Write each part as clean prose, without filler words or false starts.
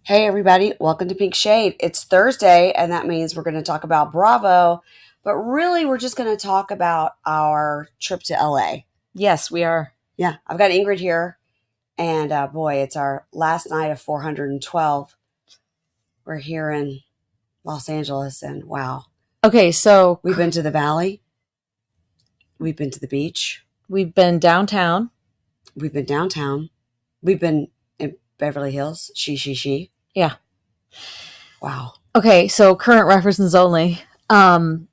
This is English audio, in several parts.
Hey everybody, welcome to Pink Shade. It's Thursday, and that means we're going to talk about Bravo, but really we're just going to talk about our trip to LA. Yes, we are. Yeah, I've got Ingrid here, and boy, it's our last night of 412. We're here in Los Angeles, and wow. Okay, so We've been to the Valley. We've been to the beach. we've been downtown. We've been downtown. We've been in Beverly Hills. She. Yeah. Wow. Okay, so current references only. The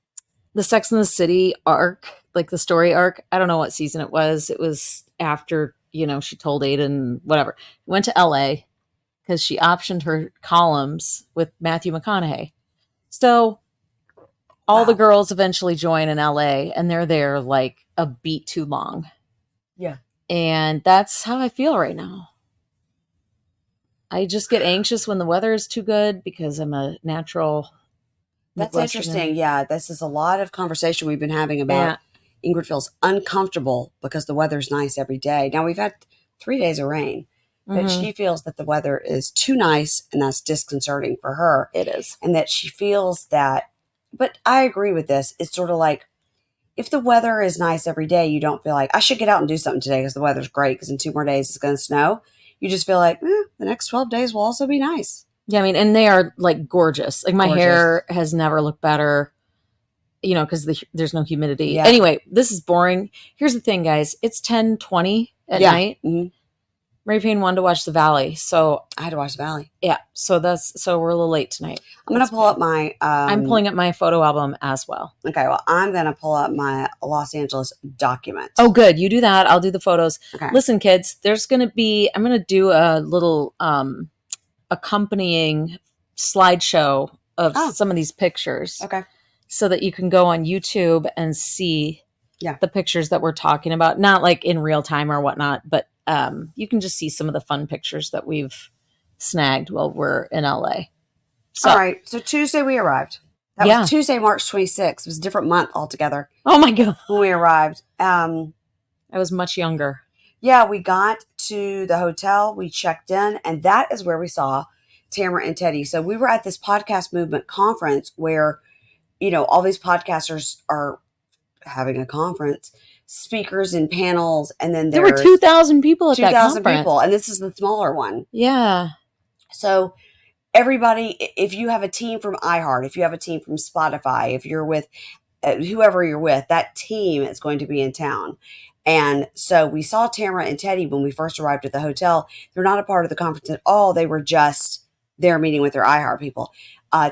Sex and the City arc, like the story arc, I don't know what season it was. It was after, she told Aiden, whatever. Went to LA because she optioned her columns with Matthew McConaughey. So all the Wow. girls eventually join in LA and they're there like a beat too long. Yeah. And that's how I feel right now. I just get anxious when the weather is too good because I'm a natural. That's Midwesterner. interesting. Yeah, this is a lot of conversation we've been having about Ingrid feels uncomfortable because the weather's nice every day. Now, we've had 3 days of rain, but she feels that the weather is too nice, and that's disconcerting for her. It is. And that she feels that, but I agree with this. It's sort of like, if the weather is nice every day, you don't feel like, I should get out and do something today because the weather's great because in 2 more days it's going to snow. You just feel like, the next 12 days will also be nice. Yeah, I mean, and they are like gorgeous. Like my hair has never looked better, because there's no humidity. Yeah. Anyway, this is boring. Here's the thing, guys. It's 10:20 at night. Mm-hmm. Mary Payne wanted to watch The Valley, so I had to watch The Valley. Yeah, so we're a little late tonight. I'm going to pull up my... I'm pulling up my photo album as well. Okay, well, I'm going to pull up my Los Angeles document. Oh, good. You do that. I'll do the photos. Okay. Listen, kids, I'm going to do a little accompanying slideshow of some of these pictures. Okay. So that you can go on YouTube and see the pictures that we're talking about. Not like in real time or whatnot, but you can just see some of the fun pictures that we've snagged while we're in LA. So, all right. So Tuesday we arrived. That was Tuesday, March 26th. It was a different month altogether. Oh my God. When we arrived. I was much younger. Yeah, we got to the hotel. We checked in, and that is where we saw Tamara and Teddy. So we were at this podcast movement conference where, all these podcasters are having a conference, speakers and panels, and then there were 2,000 people at that conference. 2,000 people, and this is the smaller one. Yeah. So everybody, if you have a team from iHeart, if you have a team from Spotify, if you're with whoever you're with, that team is going to be in town. And so we saw Tamara and Teddy when we first arrived at the hotel. They're not a part of the conference at all. They were just there meeting with their iHeart people.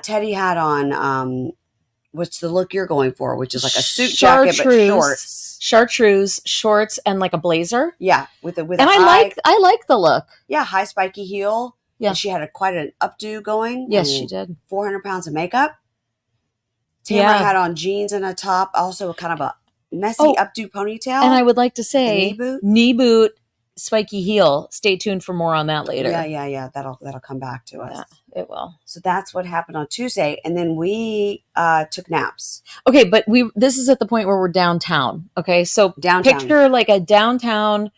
Teddy had on, what's the look you're going for, which is like a suit jacket, but shorts. Chartreuse, shorts, and like a blazer. Yeah. I like the look. Yeah, high spiky heel. Yeah. And she had quite an updo going. Yes, she did. 400 pounds of makeup. Tamara had on jeans and a top, also a kind of a messy updo ponytail. And I would like to say, knee boot, spiky heel. Stay tuned for more on that later. Yeah. That'll come back to us. Yeah, it will. So that's what happened on Tuesday, and then we took naps. Okay, but this is at the point where we're downtown. Okay, so downtown. Picture like a downtown,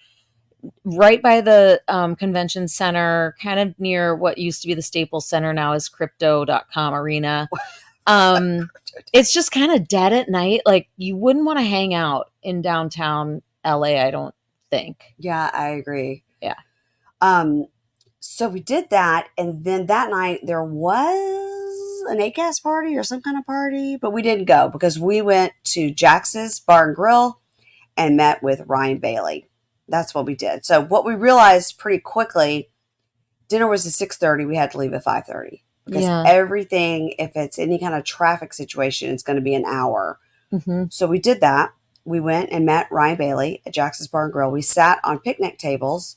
right by the convention center, kind of near what used to be the Staples Center, now is Crypto.com Arena. It's just kind of dead at night. Like you wouldn't want to hang out in downtown LA, I don't think. Yeah, I agree. Yeah. So we did that, and then that night there was an ACAST party or some kind of party, but we didn't go because we went to Jax's Bar and Grill and met with Ryan Bailey. That's what we did. So what we realized pretty quickly, dinner was at 6:30. We had to leave at 5:30. Because everything, if it's any kind of traffic situation, it's going to be an hour. Mm-hmm. So we did that. We went and met Ryan Bailey at Jax's Bar and Grill. We sat on picnic tables.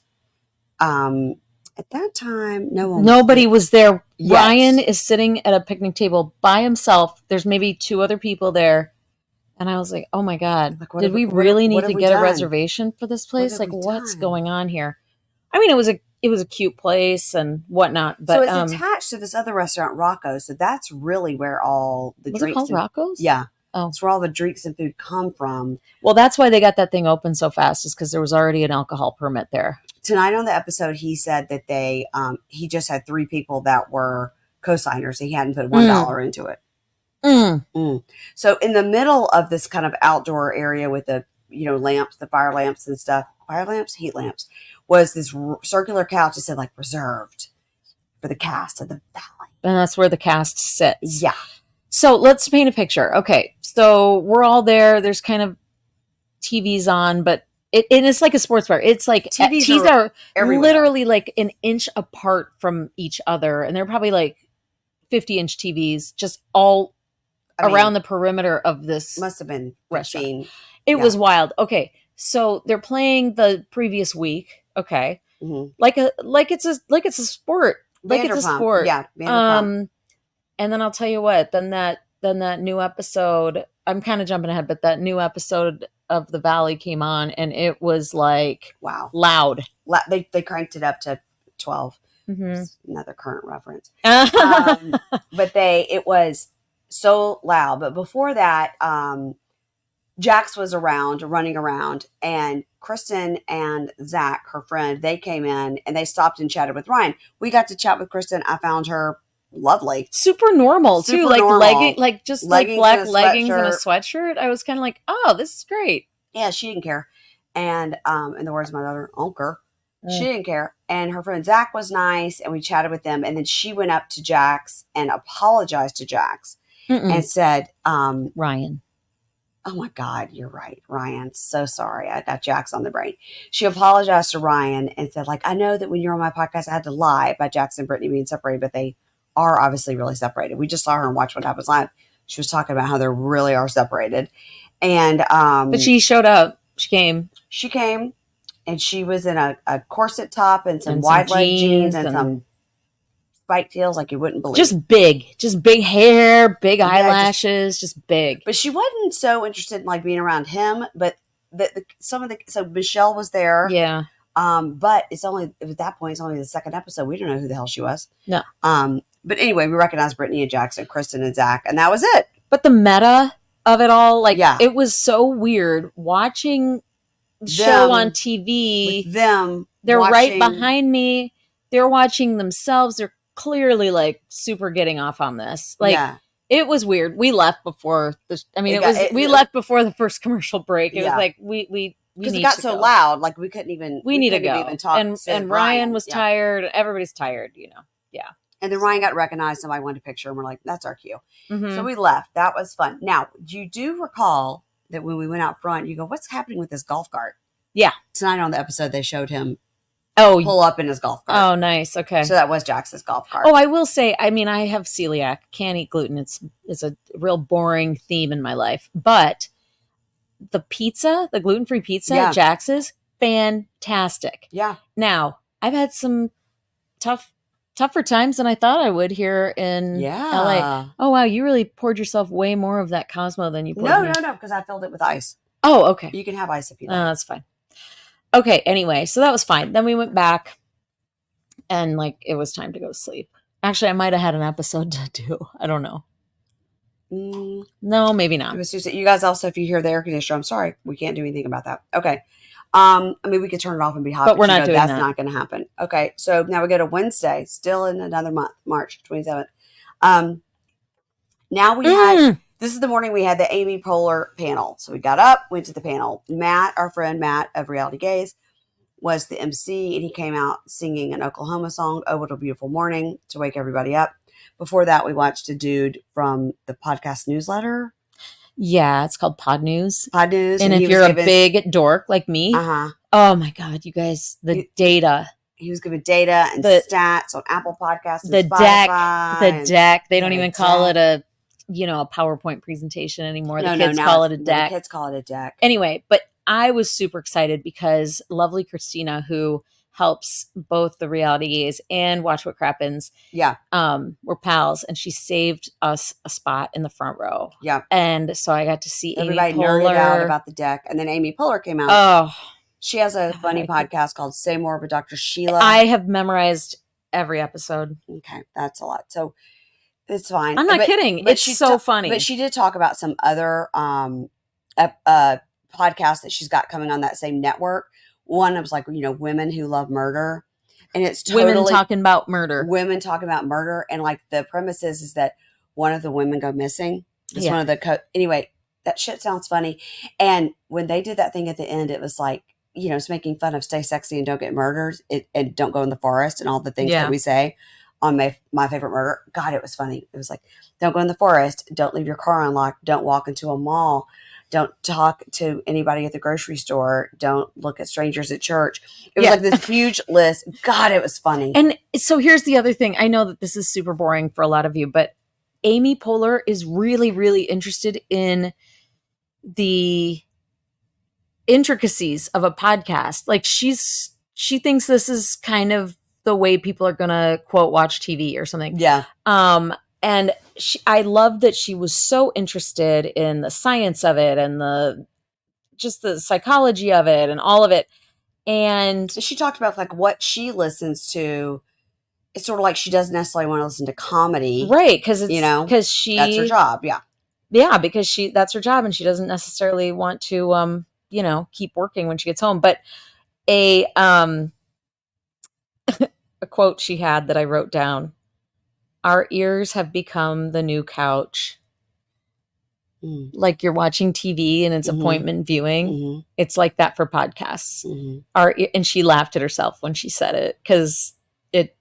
At that time, nobody was there. Yes. Ryan is sitting at a picnic table by himself. There's maybe 2 other people there. And I was like, oh my God, did we really need to get a reservation for this place? Like, what's going on here? I mean, it was a cute place and whatnot. But so it's attached to this other restaurant, Rocco's. So that's really where all the drinks. Was it called Rocco's? Yeah. Oh, it's where all the drinks and food come from. Well, that's why they got that thing open so fast, is because there was already an alcohol permit there. tonight on the episode, he said that he just had 3 people that were co-signers. He hadn't put $1 into it. So in the middle of this kind of outdoor area with the, lamps, the fire lamps and stuff, heat lamps, was this circular couch that said like reserved for the cast of the Valley. And that's where the cast sits. Yeah. So let's paint a picture. Okay. So we're all there. There's kind of TVs on, but it's like a sports bar. It's like TVs are literally like an inch apart from each other. And they're probably like 50-inch TVs just all around the perimeter of this. Must have been restaurant. It was wild. Okay. So they're playing the previous week. Okay. Mm-hmm. Like it's a sport. Like it's a sport. Yeah. And then I'll tell you what, then that new episode, I'm kind of jumping ahead, but that new episode of The Valley came on and it was like, wow, loud. They cranked it up to 12. Mm-hmm. Another current reference. But it was so loud. But before that, Jax was running around, and Kristen and Zach, her friend, they came in and they stopped and chatted with Ryan. We got to chat with Kristen. I found her lovely, super normal too, like leggings, like just like black leggings and a sweatshirt. I was kind of like, oh, this is great. Yeah, she didn't care. And in the words of my daughter, Onker, she didn't care. And her friend Zach was nice, and we chatted with them. And then she went up to Jax and apologized to Jax and said, Ryan. Oh my God, you're right, Ryan. So sorry. I got Jax on the brain. She apologized to Ryan and said, like, I know that when you're on my podcast, I had to lie about Jax and Brittany being separated, but they are obviously really separated. We just saw her and watched What Happens Live. She was talking about how they really are separated. And but she showed up. She came, and she was in a corset top and some wide leg jeans and some spiked heels like you wouldn't believe. Just big hair, big eyelashes, just big. But she wasn't so interested in like being around him. But so Michelle was there. Yeah. But at that point, it's only the second episode. We don't know who the hell she was. No. But anyway, we recognized Brittany and Jackson, Kristen and Zach, and that was it. But the meta of it all, it was so weird watching the show on TV. With them, they're right behind me. They're watching themselves. They're clearly like super getting off on this. It was weird. We left before we left before the first commercial break. It was like we because it got so loud, like we couldn't even. We need to go. Even talk. And Ryan was tired. Everybody's tired, Yeah. And then Ryan got recognized. Somebody wanted a picture, and we're like, "That's our cue." Mm-hmm. So we left. That was fun. Now, you do recall that when we went out front, you go, "What's happening with this golf cart?" Yeah. Tonight on the episode, they showed him pull up in his golf cart. Oh, nice. Okay. So that was Jax's golf cart. Oh, I will say, I mean, I have celiac, can't eat gluten. It's a real boring theme in my life. But the pizza, the gluten-free pizza at Jax's, fantastic. Yeah. Now, I've had some tougher times than I thought I would here in LA. Oh, wow. You really poured yourself way more of that Cosmo than you poured. No, because I filled it with ice. Oh, okay. You can have ice if you like. That's fine. Okay, anyway, so that was fine. Then we went back and it was time to go to sleep. Actually, I might have had an episode to do. I don't know. No, maybe not. It was just, you guys also, if you hear the air conditioner, I'm sorry. We can't do anything about that. Okay. I mean, we could turn it off and be hot. But we're not doing that. That's not going to happen. Okay, so now we go to Wednesday, still in another month, March 27th. Now we had... This is the morning we had the Amy Poehler panel. So we got up, went to the panel. Matt, our friend Matt of Reality Gaze, was the MC, and he came out singing an Oklahoma song, "Oh, What a Beautiful Morning," to wake everybody up. Before that, we watched a dude from the podcast newsletter. Yeah, it's called Pod News. Pod News. And if you're a big dork like me, oh my God, you guys, data. He was giving data and stats on Apple Podcasts and Spotify. The deck. They don't even call it a PowerPoint presentation anymore. The kids call it a deck. The kids call it a deck. Anyway, but I was super excited because lovely Christina, who helps both the Reality Gaze and Watch What Crappens, we're pals, and she saved us a spot in the front row. Yeah. And so I got to see everybody Amy Poehler. Nerded out about the deck. And then Amy Poehler came out. Oh. She has a funny podcast called Say More with Dr. Sheila. I have memorized every episode. Okay, that's a lot. So it's fine. I'm not kidding. It's so funny. But she did talk about some other podcasts that she's got coming on that same network One was like, women who love murder. And it's Women totally talking about murder. women talking about murder. And like the premise is that one of the women go missing. Just one of the anyway, that shit sounds funny. And when they did that thing at the end, it was like, it's making fun of stay sexy and don't get murdered and don't go in the forest and all the things that we say on my favorite murder. God, it was funny. It was like, don't go in the forest. Don't leave your car unlocked. Don't walk into a mall. Don't talk to anybody at the grocery store. Don't look at strangers at church. It was like this huge list. God, it was funny. And so here's the other thing. I know that this is super boring for a lot of you, but Amy Poehler is really, really interested in the intricacies of a podcast. Like she thinks this is kind of the way people are going to quote watch TV or something. Yeah. And I love that she was so interested in the science of it and just the psychology of it and all of it. And she talked about like what she listens to. It's sort of like she doesn't necessarily want to listen to comedy. Right. Because that's her job. Yeah. Yeah. Because that's her job and she doesn't necessarily want to, keep working when she gets home. But a quote she had that I wrote down: our ears have become the new couch. Like you're watching TV and it's appointment viewing. Mm-hmm. It's like that for podcasts. Mm-hmm. And she laughed at herself when she said it because it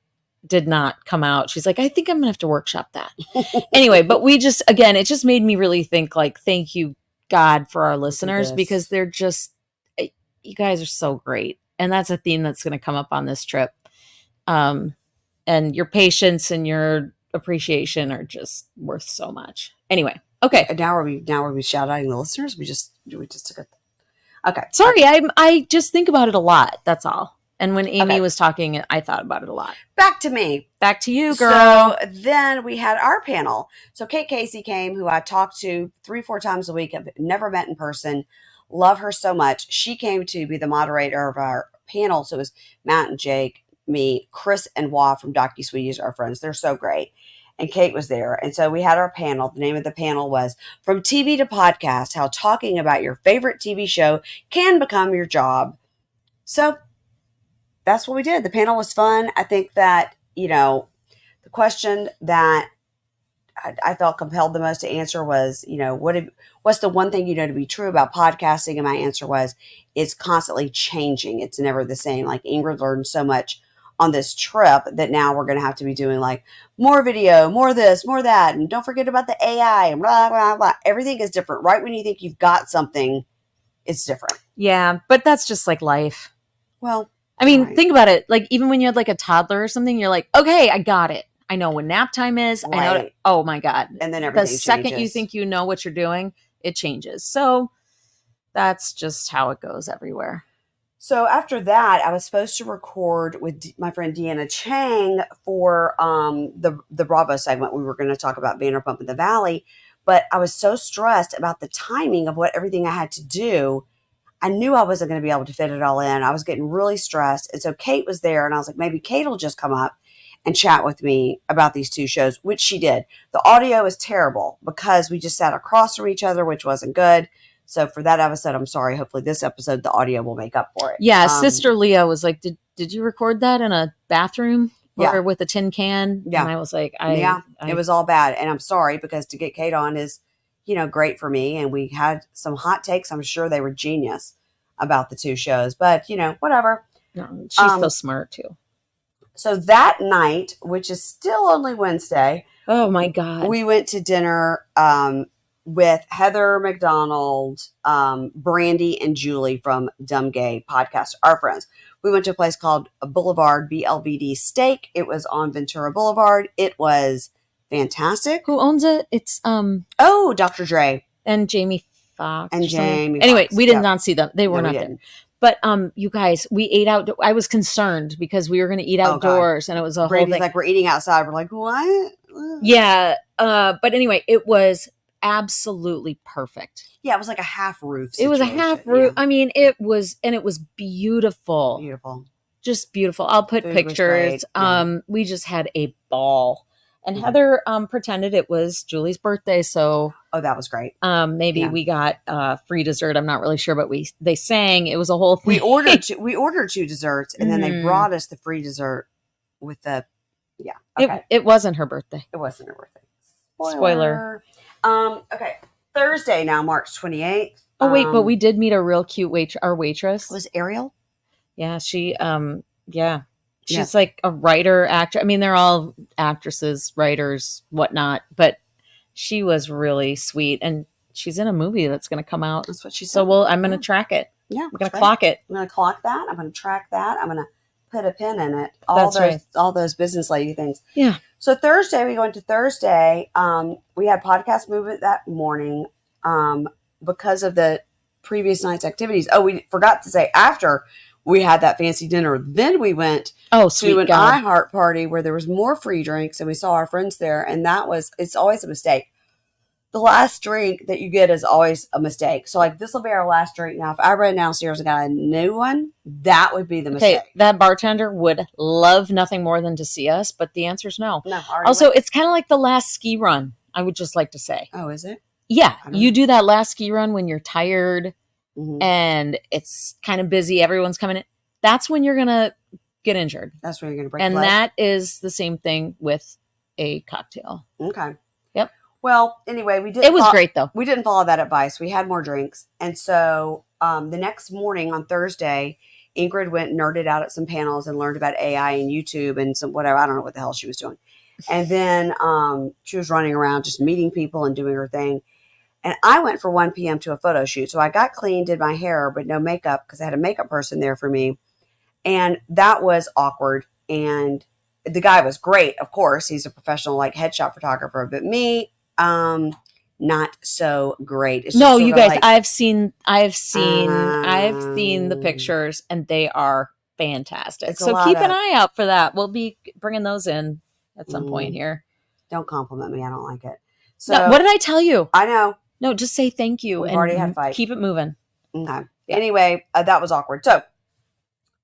did not come out. She's like, I think I'm gonna have to workshop that. Anyway, but it just made me really think like, thank you God for our listeners because they're just, you guys are so great. And that's a theme that's going to come up on this trip. And your patience and your appreciation are just worth so much. Anyway. Okay. Now are we shouting the listeners? We just took it. Okay. Sorry. I just think about it a lot. That's all. And when Amy was talking, I thought about it a lot. Back to me. Back to you, girl. So then we had our panel. So Kate Casey came, who I talked to 3-4 times a week. I've never met in person. Love her so much. She came to be the moderator of our panel. So it was Matt and Jake, me, Chris and Wah from DocuSweeties, our friends. They're so great. And Kate was there. And so we had our panel. The name of the panel was From TV to Podcast, How Talking About Your Favorite TV Show Can Become Your Job. So that's what we did. The panel was fun. I think that, the question that I felt compelled the most to answer was, what's the one thing to be true about podcasting? And my answer was, it's constantly changing. It's never the same. Like Ingrid learned so much on this trip that now we're going to have to be doing like more video, more this, more that. And don't forget about the AI and blah, blah, blah. Everything is different. Right when you think you've got something, it's different. Yeah, but that's just like life. Well, I mean, think about it. Like even when you had like a toddler or something, you're like, okay, I got it. I know when nap time is. Right. I know. Oh my God. And then everything the second you think you know what you're doing, it changes. So that's just how it goes everywhere. So after that, I was supposed to record with my friend Deanna Chang for the Bravo segment. We were going to talk about Vanderpump in the Valley, but I was so stressed about the timing of everything I had to do. I knew I wasn't going to be able to fit it all in. I was getting really stressed. And so Kate was there and I was like, maybe Kate will just come up and chat with me about these two shows, which she did. The audio is terrible because we just sat across from each other, which wasn't good. So for that episode, I'm sorry. Hopefully this episode, the audio will make up for it. Yeah. Sister Leah was like, did you record that in a bathroom or with a tin can? Yeah. And I was like, it was all bad. And I'm sorry because to get Kate on is, great for me. And we had some hot takes. I'm sure they were genius about the two shows, but whatever. No, she's so smart too. So that night, which is still only Wednesday. Oh my God. We went to dinner, with Heather McDonald, Brandy, and Julie from Dumb Gay Podcast, our friends. We went to a place called Boulevard BLVD Steak. It was on Ventura Boulevard. It was fantastic. Who owns it? It's Dr. Dre and Jamie Foxx. And Jamie. Anyway, we did not see them. They were not there. But you guys, we ate out. I was concerned because we were going to eat outdoors, and it was a Brady's whole thing. Like, we're eating outside. We're like, what? Yeah. But anyway, it was absolutely perfect. Yeah, it was like a half roof situation. It was a half roof. Yeah. I mean, it was beautiful. Beautiful. Just beautiful. I'll put pictures. We just had a ball. And Heather pretended it was Julie's birthday, so Oh, that was great. Maybe we got free dessert. I'm not really sure, but they sang. It was a whole thing. We ordered 2 desserts, and then they brought us the free dessert with the Okay. It wasn't her birthday. It wasn't her birthday. Spoiler. Okay. Thursday now, March 28th. Oh wait, but we did meet a real cute our waitress. Was Ariel? Yeah, she she's like a writer, actor. I mean, they're all actresses, writers, whatnot, but she was really sweet, and she's in a movie that's going to come out. That's what she said. So I'm going to track it. Yeah, we're going to clock it. I'm going to clock that. I'm going to track that. I'm going to put a pin in it. All those business lady things. Yeah. So Thursday, we go into Thursday. We had podcast movement that morning because of the previous night's activities. Oh, we forgot to say after we had that fancy dinner, then we went to an iHeart party where there was more free drinks, and we saw our friends there. And it's always a mistake. The last drink that you get is always a mistake. So like, this will be our last drink. Now, if I ran downstairs and got a new one, that would be the mistake. That bartender would love nothing more than to see us, but the answer is no. No. Also, it's kind of like the last ski run, I would just like to say. Oh, is it? Yeah. You do that last ski run when you're tired mm-hmm. and it's kind of busy. Everyone's coming in. That's when you're going to get injured. That's when you're going to break And your leg. that is the same thing with a cocktail. Okay. Yep. Well, anyway, it was great though. We didn't follow that advice. We had more drinks. And so the next morning on Thursday, Ingrid went and nerded out at some panels and learned about AI and YouTube and some whatever. I don't know what the hell she was doing. And then she was running around just meeting people and doing her thing. And I went for 1 p.m. to a photo shoot. So I got clean, did my hair, but no makeup because I had a makeup person there for me. And that was awkward. And the guy was great, of course. He's a professional headshot photographer. But me, not so great. It's no, you guys, I've seen the pictures and they are fantastic. So keep an eye out for that. We'll be bringing those in at some point here. Don't compliment me. I don't like it. So no, what did I tell you? I know. No, just say thank you. We've already had a fight. Keep it moving. Okay. Yeah. Anyway, that was awkward. So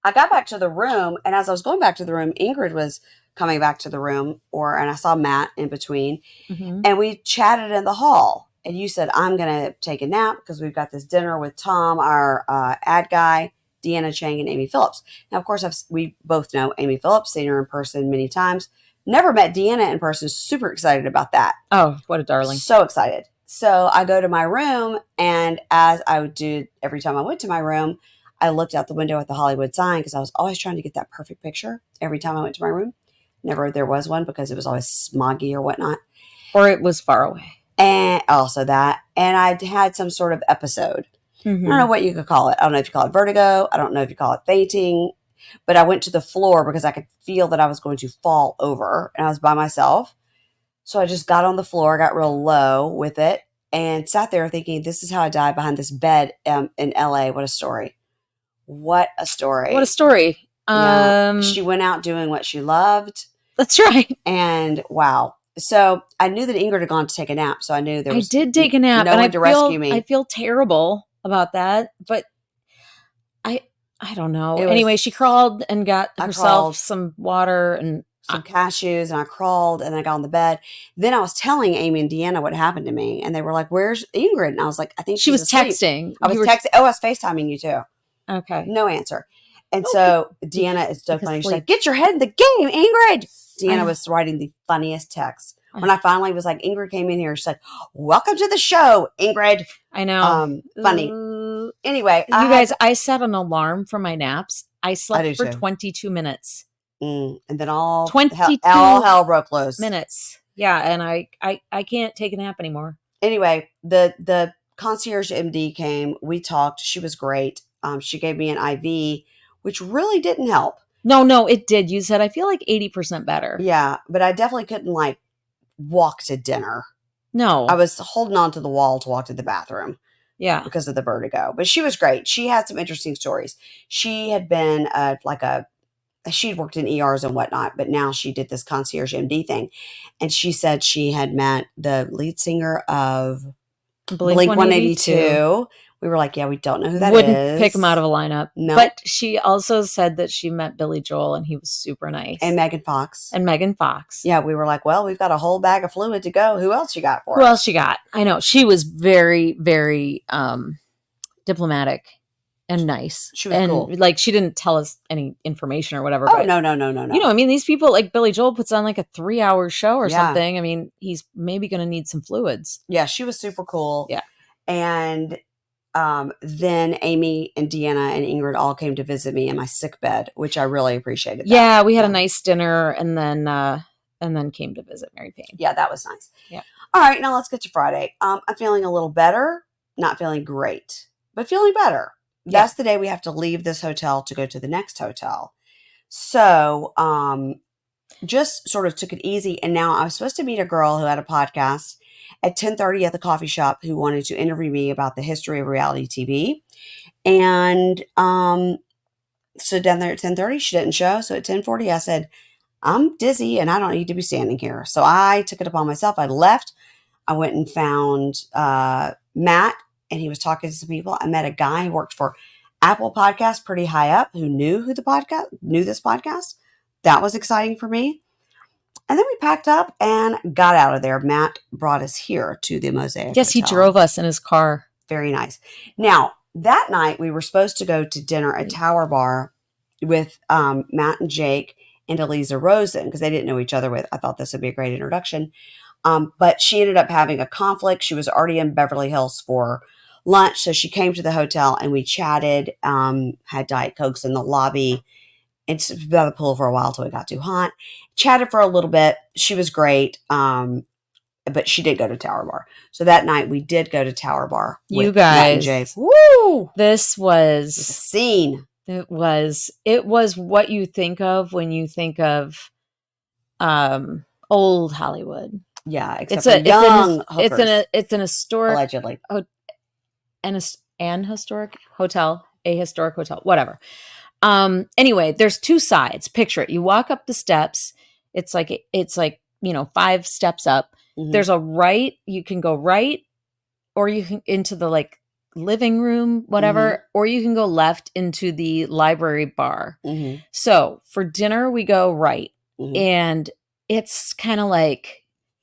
I got back to the room, and as I was going back to the room, Ingrid was coming back to the room, and I saw Matt in between, and we chatted in the hall. And you said, I'm going to take a nap because we've got this dinner with Tom, our ad guy, Deanna Chang, and Amy Phillips. Now, of course, we both know Amy Phillips, seen her in person many times. Never met Deanna in person. Super excited about that. Oh, what a darling. So excited. So I go to my room, and as I would do every time I went to my room, I looked out the window at the Hollywood sign because I was always trying to get that perfect picture every time I went to my room. Never there was one because it was always smoggy or whatnot. Or it was far away. And also that. And I had some sort of episode. Mm-hmm. I don't know what you could call it. I don't know if you call it vertigo. I don't know if you call it fainting. But I went to the floor because I could feel that I was going to fall over. And I was by myself. So I just got on the floor, got real low with it, and sat there thinking, this is how I died behind this bed in LA. What a story. What a story. What a story. She went out doing what she loved. That's right. And wow. So I knew that Ingrid had gone to take a nap. So I knew there was I did take a nap. No one to rescue me. I feel terrible about that. But I don't know. Anyway, she crawled and got herself some water and some cashews, and I crawled and I got on the bed. Then I was telling Amy and Deanna what happened to me, and they were like, "Where's Ingrid?" And I was like, "I think she was asleep. texting." I was texting. Oh, I was FaceTiming you too. Okay. No answer. And so Deanna is so funny. She's like, "Get your head in the game, Ingrid." Deanna was writing the funniest text. When I finally was like, Ingrid came in here. She's like, "Welcome to the show, Ingrid." I know. Funny. Anyway, you guys, I set an alarm for my naps. I slept for 22 minutes. And then all hell broke loose. Minutes. Yeah, and I can't take a nap anymore. Anyway, the concierge MD came. We talked. She was great. She gave me an IV, which really didn't help. No, it did. You said I feel like 80% better. Yeah, but I definitely couldn't walk to dinner. No. I was holding on to the wall to walk to the bathroom. Yeah. Because of the vertigo. But she was great. She had some interesting stories. She had been she'd worked in ERs and whatnot, but now she did this concierge MD thing. And she said she had met the lead singer of Blink 182, We were like, yeah, we don't know who that Wouldn't is. pick him out of a lineup. No. But she also said that she met Billy Joel and he was super nice. And Megan Fox. Yeah, we were like, well, we've got a whole bag of fluid to go. Who else you got for us? Who else you got? I know. She was very, very diplomatic and nice. She was cool. Like, she didn't tell us any information or whatever. Oh, but, no. You know, I mean, these people, like Billy Joel puts on like a 3-hour show or something. I mean, he's maybe going to need some fluids. Yeah, she was super cool. Yeah. And then Amy and Deanna and Ingrid all came to visit me in my sick bed, which I really appreciated. Yeah, we had a nice dinner and then came to visit Mary Payne. Yeah, that was nice. Yeah. All right, now let's get to Friday. I'm feeling a little better, not feeling great, but feeling better. Yeah. That's the day we have to leave this hotel to go to the next hotel. So just sort of took it easy. And now I was supposed to meet a girl who had a podcast at 10:30 at the coffee shop who wanted to interview me about the history of reality TV. And so down there at 10:30, she didn't show. So at 10:40, I said, I'm dizzy and I don't need to be standing here. So I took it upon myself. I left. I went and found Matt, and he was talking to some people. I met a guy who worked for Apple Podcasts pretty high up who knew this podcast. That was exciting for me. And then we packed up and got out of there. Matt brought us here to the Mosaic Yes, Hotel. he drove us in his car. Very nice. Now, that night we were supposed to go to dinner at Tower Bar with Matt and Jake and Eliza Rosen because they didn't know each other. I thought this would be a great introduction. But she ended up having a conflict. She was already in Beverly Hills for lunch. So she came to the hotel and we chatted, had Diet Cokes in the lobby. It's by the pool for a while till it got too hot. Chatted for a little bit. She was great. But she did go to Tower Bar. So that night we did go to Tower Bar. You guys. Matt and Jake. Woo! This was a scene. It was what you think of when you think of old Hollywood. Yeah, except for young hookers. It's an historic, allegedly, an historic hotel, a historic hotel, whatever. Anyway, there's two sides. Picture it. You walk up the steps. It's like 5 steps up. Mm-hmm. There's a right. You can go right, or you can into the like living room, whatever, mm-hmm. or you can go left into the library bar. Mm-hmm. So for dinner, we go right, mm-hmm. and it's kind of like.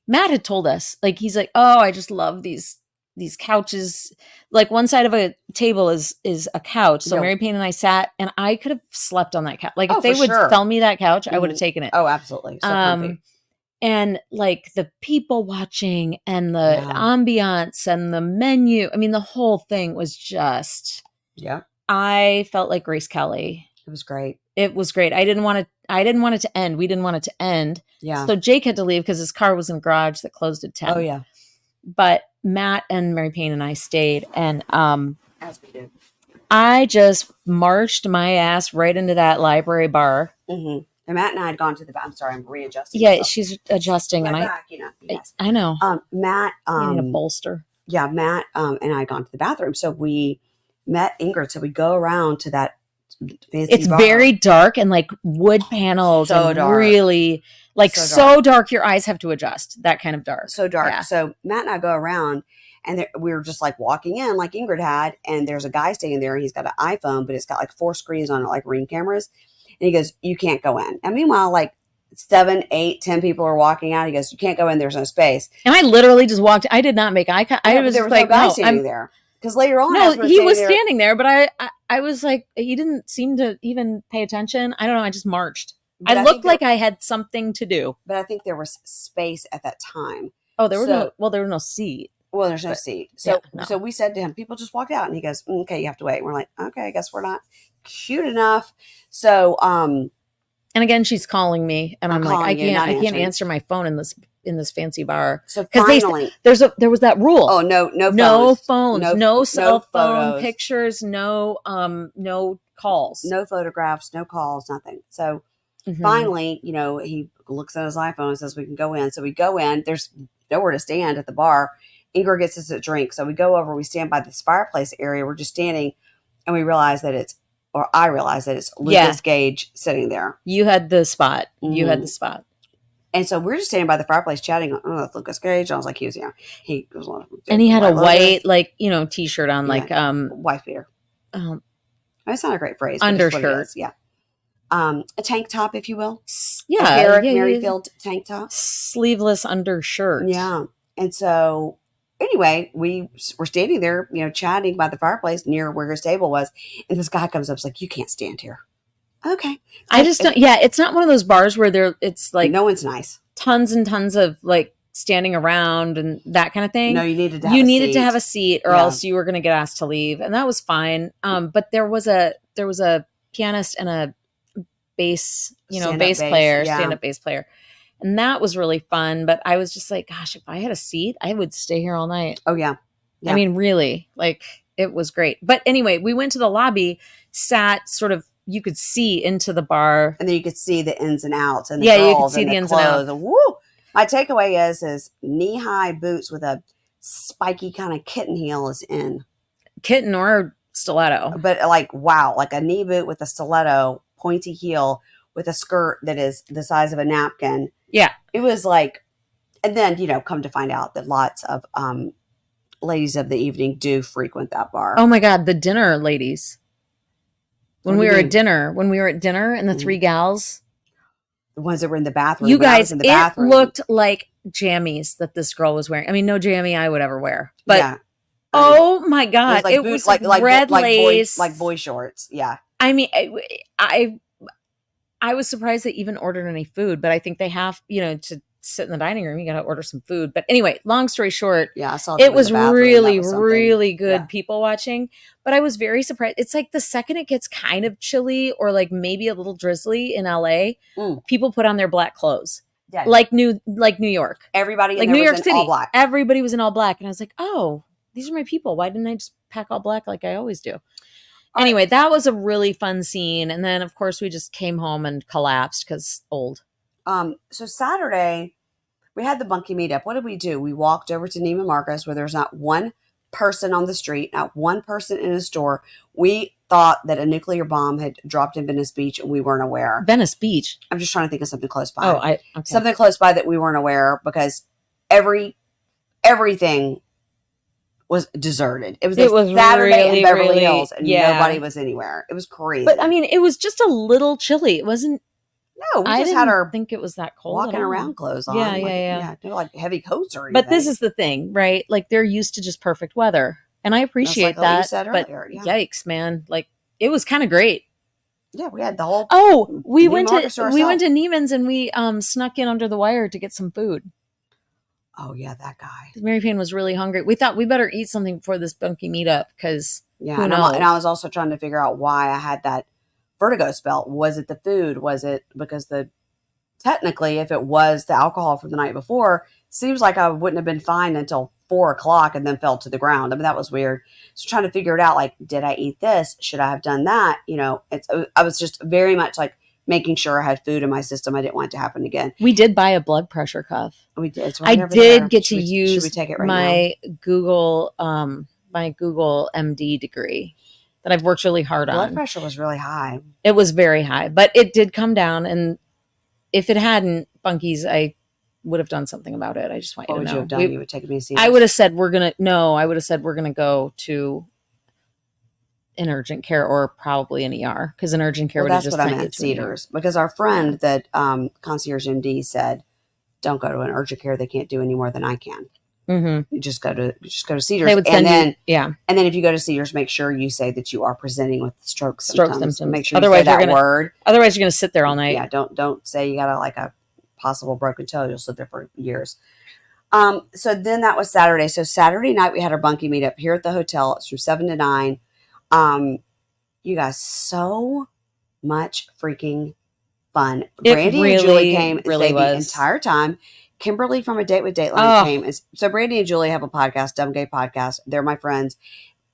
Matt had told us, like, he's like, oh, I just love these couches. Like one side of a table is a couch. So Mary Payne and I sat, and I could have slept on that couch. Like if they would sell me that couch, mm-hmm. I would have taken it. Oh, absolutely. So comfy. And like the people watching and the ambiance and the menu. I mean, the whole thing was just, I felt like Grace Kelly. It was great. It was great. I didn't want it to end. We didn't want it to end. Yeah. So Jake had to leave because his car was in a garage that closed at 10. Oh, yeah. But Matt and Mary Payne and I stayed. And as we did. I just marched my ass right into that library bar. Mm-hmm. And Matt and I had gone to the back. I'm sorry, I'm readjusting. Yeah, she's adjusting. My and back, yes. I know. Matt. You need a bolster. Yeah, Matt and I had gone to the bathroom. So we met Ingrid. So we go around to that fancy bar. Very dark and like wood panels. So and dark. Really like so dark your eyes have to adjust. That kind of dark. So dark. Yeah. So Matt and I go around and we were just like walking in like Ingrid had. And there's a guy standing there. And he's got an iPhone, but it's got like 4 screens on it, like Ring cameras. And he goes, you can't go in. And meanwhile, like 7, 8, 10 people are walking out. He goes, you can't go in. There's no space. And I literally just walked. I did not make eye contact. There was like, no guy standing there. Because later on, no, he was standing there, but I was like, he didn't seem to even pay attention. I don't know. I just marched. I looked like I had something to do. But I think there was space at that time. Oh, there was no seat. Well, there's no seat. So so we said to him, people just walked out. And he goes, okay, you have to wait. And we're like, okay, I guess we're not cute enough. So, and again, she's calling me. And I'm like, I can't answer my phone in this fancy bar. So finally, there was that rule. Oh, no phones, no cell phone pictures, no calls, no photographs, no calls, nothing. So finally, he looks at his iPhone and says we can go in. So we go in. There's nowhere to stand at the bar. Ingrid gets us a drink. So we go over. We stand by this fireplace area. We're just standing, and I realize that it's Lucas Gage sitting there. You had the spot. Mm-hmm. You had the spot. And so we're just standing by the fireplace chatting. Oh, that's Lucas Gage. I was like, he was, he was and he had a white, Lucas. T-shirt on, wife beater. That's not a great phrase. Undershirt. Yeah. A tank top, if you will. Yeah. A Garrick Merrifield tank top. Sleeveless undershirt. Yeah. And so anyway, we were standing there, chatting by the fireplace near where his table was. And this guy comes up, and is like, you can't stand here. Okay. I just don't, it's not one of those bars where it's like, no one's nice. Tons and tons of like standing around and that kind of thing. No, you needed to have a seat or else you were going to get asked to leave. And that was fine. But there was a pianist and a bass, stand-up bass player. And that was really fun. But I was just like, gosh, if I had a seat, I would stay here all night. Oh, yeah. I mean, really, like it was great. But anyway, we went to the lobby, sat sort of, you could see into the bar. And then you could see the ins and outs. And you could see the ins and outs. And woo! My takeaway is knee-high boots with a spiky kind of kitten heel is in. Kitten or stiletto. But wow, like a knee boot with a stiletto, pointy heel with a skirt that is the size of a napkin. Yeah. It was like, and then, come to find out that lots of ladies of the evening do frequent that bar. Oh my God, the dinner ladies. When we were at dinner and the three gals. The ones that were in the bathroom. You guys, it looked like jammies that this girl was wearing. I mean, no jammy I would ever wear. But yeah. Oh my God. It was like red lace. Like boy shorts. Yeah. I mean, I was surprised they even ordered any food, but I think they have, to sit in the dining room, you got to order some food. But anyway, long story short, I saw it was really good people watching, but I was very surprised. It's like the second it gets kind of chilly or like maybe a little drizzly in LA, people put on their black clothes. Yeah. Like New York. Everybody like New York City. All black. Everybody was in all black. And I was like, oh, these are my people. Why didn't I just pack all black like I always do? Anyway, that was a really fun scene. And then, of course, we just came home and collapsed because old. So Saturday, we had the Bunkie meetup. What did we do? We walked over to Neiman Marcus where there's not one person on the street, not one person in a store. We thought that a nuclear bomb had dropped in Venice Beach and we weren't aware. Venice Beach? I'm just trying to think of something close by. Okay. Something close by that we weren't aware because everything was deserted. It was Saturday really, in Beverly really, Hills and nobody was anywhere. It was crazy. But I mean, it was just a little chilly. It wasn't. No, we just had our think it was that cold. Walking around clothes on. Yeah. No, like heavy coats or anything. But this is the thing, right? Like they're used to just perfect weather. And I appreciate that. You said earlier, yikes, man. Like it was kind of great. Yeah, we had the whole we went to Neiman's and we snuck in under the wire to get some food. Oh yeah, that guy. Mary Payne was really hungry. We thought we better eat something before this Bunkie meetup because and I was also trying to figure out why I had that vertigo spell. Was it the food? Was it because technically if it was the alcohol from the night before, seems like I wouldn't have been fine until 4:00 and then fell to the ground. I mean, that was weird. So trying to figure it out, like, did I eat this? Should I have done that? I was just very much like making sure I had food in my system. I didn't want it to happen again. We did buy a blood pressure cuff. We did. It's right over there. Get to use should we take it right my now? My Google MD degree that I've worked really hard on. Blood pressure was really high. It was very high, but it did come down. And if it hadn't, Bunkies, I would have done something about it. I just want you to know. What would you have done? You would take me to see. I would have said we're gonna go to an urgent care or probably an ER because an urgent care would have just that's what I meant, Cedars. Because our friend that Concierge MD said, don't go to an urgent care. They can't do any more than I can. Mm-hmm. You just go to Cedars. They would send and then if you go to Cedars, make sure you say that you are presenting with stroke symptoms. Make sure otherwise you say that word. Otherwise, you're going to sit there all night. Yeah, don't say you got a possible broken toe. You'll sit there for years. So then that was Saturday. So Saturday night we had our Bunkie meetup here at the hotel. It's from 7 to 9. You guys, so much freaking fun. Brandy and Julie came the entire time. Kimberly from A Date with Dateline came. So Brandy and Julie have a podcast, Dumb Gay Podcast. They're my friends.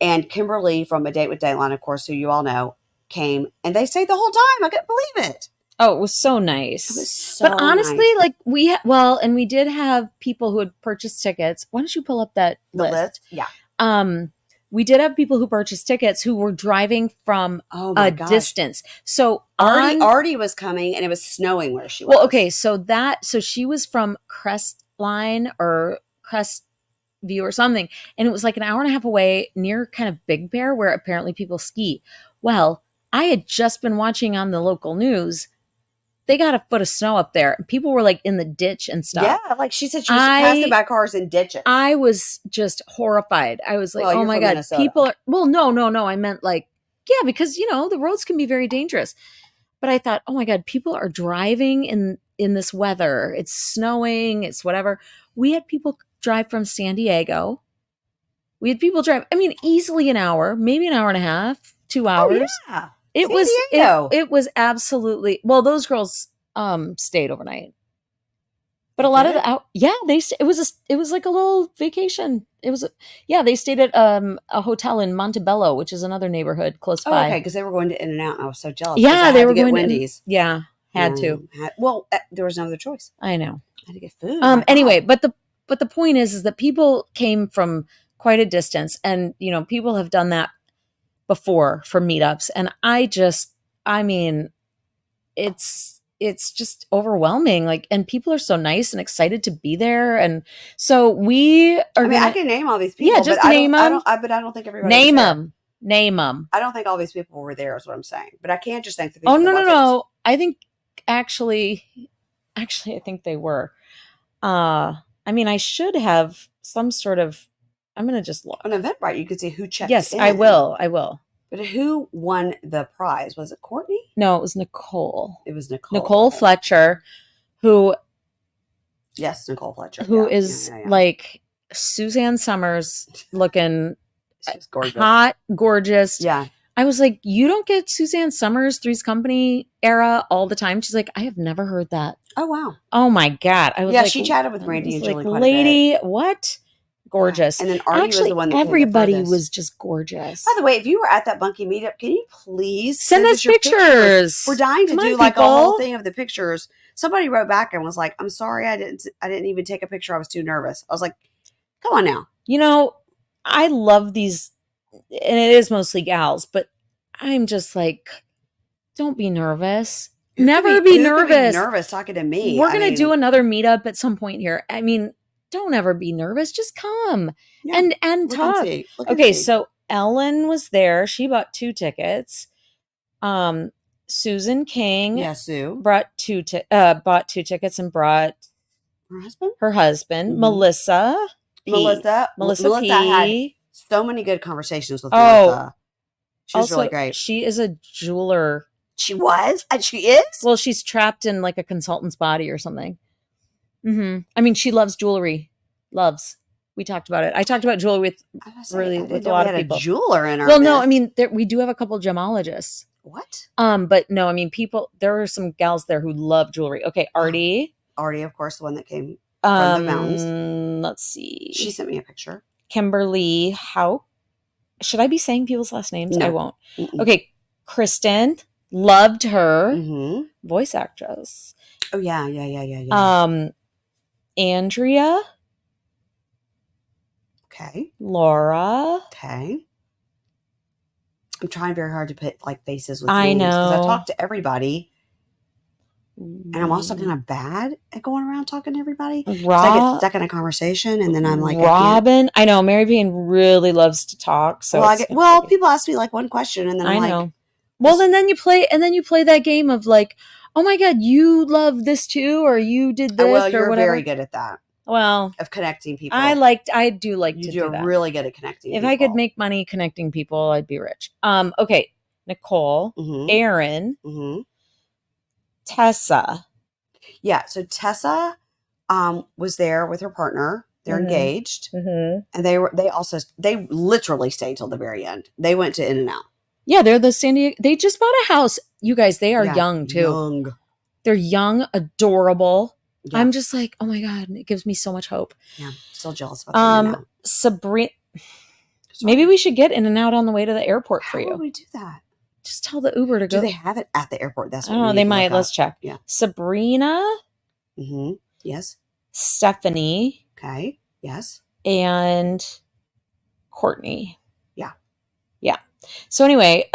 And Kimberly from A Date with Dateline, of course, who you all know, came. And they stayed the whole time. I couldn't believe it. Oh, it was so nice. It was so But honestly, nice. like and we did have people who had purchased tickets. Why don't you pull up that list? Yeah. we did have people who purchased tickets who were driving from Oh my a gosh. distance. So Artie was coming and it was snowing where she was. Well, okay, so she was from Crestline or Crestview or something, and it was like an hour and a half away near kind of Big Bear where apparently people ski. Well, I had just been watching on the local news. They got a foot of snow up there. People were like in the ditch and stuff. Yeah, like she said, she was passing by cars in ditches. I was just horrified. I was like, oh my God, Minnesota. people are, well, no. I meant like, yeah, because, the roads can be very dangerous. But I thought, oh my God, people are driving in this weather. It's snowing, it's whatever. We had people drive from San Diego. We had people drive, easily an hour, maybe an hour and a half, 2 hours. Oh, yeah. It was absolutely, well, those girls stayed overnight. But a lot of it was like a little vacation. They stayed at a hotel in Montebello, which is another neighborhood close by. Okay, because they were going to In-N-Out, and I was so jealous. Yeah, they were going to Wendy's. Had to. Well, there was no other choice. I know. I had to get food. Anyway, but the point is that people came from quite a distance, and people have done that before for meetups, and it's just overwhelming. Like, and people are so nice and excited to be there, and so we are. I can name all these people. Yeah, just name them. But I don't think everybody name them. Name them. I don't think all these people were there. Is what I'm saying. But I can't just thank the people. Oh no! I think actually, I think they were. I should have some sort of. I'm going to just look on Eventbrite. You could see who checked. Yes, in. I will. But who won the prize? Was it Courtney? No, it was Nicole. It was Nicole. Nicole Fletcher, who. Yes, Nicole Fletcher. Who is like Suzanne Summers looking. She's gorgeous. Hot, gorgeous. Yeah. I was like, you don't get Suzanne Summers, Three's Company era all the time. She's like, I have never heard that. Oh, wow. Oh, my God. I was like, she chatted with Brandy and Julie quite lady, a bit. What? Gorgeous. And then Artie was the one that everybody was just gorgeous. By the way, if you were at that Bunkie meetup, can you please send us pictures? We're dying to do like a whole thing of the pictures. Somebody wrote back and was like, I'm sorry, I didn't even take a picture. I was too nervous. I was like, come on now. I love these, and it is mostly gals, but I'm just like, don't be nervous. Never be nervous. Nervous talking to me. We're going to do another meetup at some point here. Don't ever be nervous. Just come and talk. Okay, so Ellen was there. She bought 2 tickets. Susan King, Sue, bought 2 tickets and brought her husband. Mm-hmm. Melissa P. had so many good conversations with Melissa. She was really great. She is a jeweler. She was? And she is? Well, she's trapped in like a consultant's body or something. Mm-hmm. She loves jewelry. We talked about it. I talked about jewelry with a lot of people. A jeweler in our Well, no, we do have a couple gemologists. What? But no, people. There are some gals there who love jewelry. Okay, Artie, of course, the one that came from the mountains. Let's see. She sent me a picture. Kimberly, how should I be saying people's last names? No. I won't. Mm-mm. Okay, Kristen, loved her. Mm-hmm. Voice actress. Oh yeah. Andrea. Okay. Laura. Okay. I'm trying very hard to put like faces with names. I know. Because I talk to everybody. And I'm also kind of bad at going around talking to everybody. I get stuck in a conversation and then I'm like, Robin. I know. Mary Bean really loves to talk. So people ask me like one question and then I'm know. Well, and then you play that game of like, oh my God, you love this too, or you did this, well, you're or whatever. Very good at that. Well, of connecting people. I do like you to do that. You're really good at connecting If people. I could make money connecting people, I'd be rich. Okay. Nicole, mm-hmm. Aaron, mm-hmm. Tessa. Yeah. So Tessa was there with her partner. They're mm-hmm. engaged. Mm-hmm. And they literally stayed till the very end. They went to In-N-Out. Yeah, they're the San Diego. They just bought a house. You guys, they are young too. Young. They're young, adorable. Yeah. I'm just like, oh my God, it gives me so much hope. Yeah, still jealous about that. Sabrina. Maybe we should get In-N-Out on the way to the airport for you. How would we do that? Just tell the Uber to go. Do they have it at the airport? That's what I don't know. They might. Let's check. Yeah. Sabrina. Mm-hmm. Yes. Stephanie. Okay. Yes. And Courtney. Yeah. So anyway,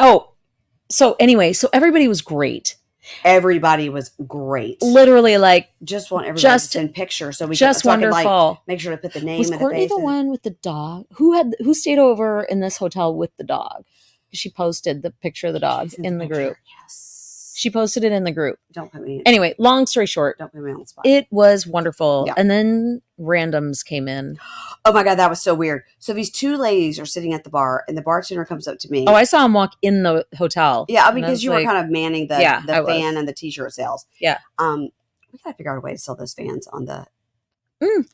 so everybody was great. Everybody was great. Literally, like, just want everybody just to send pictures so we just can, so wonderful. I can, like, make sure to put the name Was and Courtney the face. The one with the dog? Who stayed over in this hotel with the dog? She posted the picture of the dog in the group. Yes. She posted it in the group. Don't put me. Anyway, long story short, don't put me on the spot. It was wonderful. Yeah. And then randoms came in. Oh my God, that was so weird. So these two ladies are sitting at the bar, and the bartender comes up to me. Oh, I saw them walk in the hotel. Yeah, because you were kind of manning the fan was. and the t-shirt sales. Yeah. We gotta figure out a way to sell those fans on the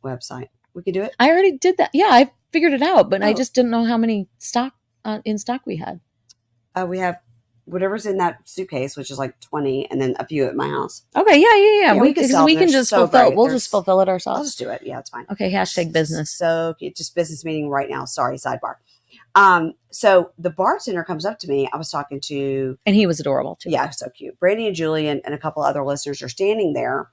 website. We could do it. I already did that. Yeah, I figured it out, but I just didn't know how many in stock we had. We have whatever's in that suitcase, which is like 20, and then a few at my house. Okay, yeah. We can just fulfill. We'll just fulfill it ourselves. I'll just do it. Yeah, it's fine. Okay, hashtag business. So just business meeting right now. Sorry, sidebar. So the bartender comes up to me. I was talking to, and he was adorable too. Yeah, so cute. Brandy and Julian and a couple other listeners are standing there,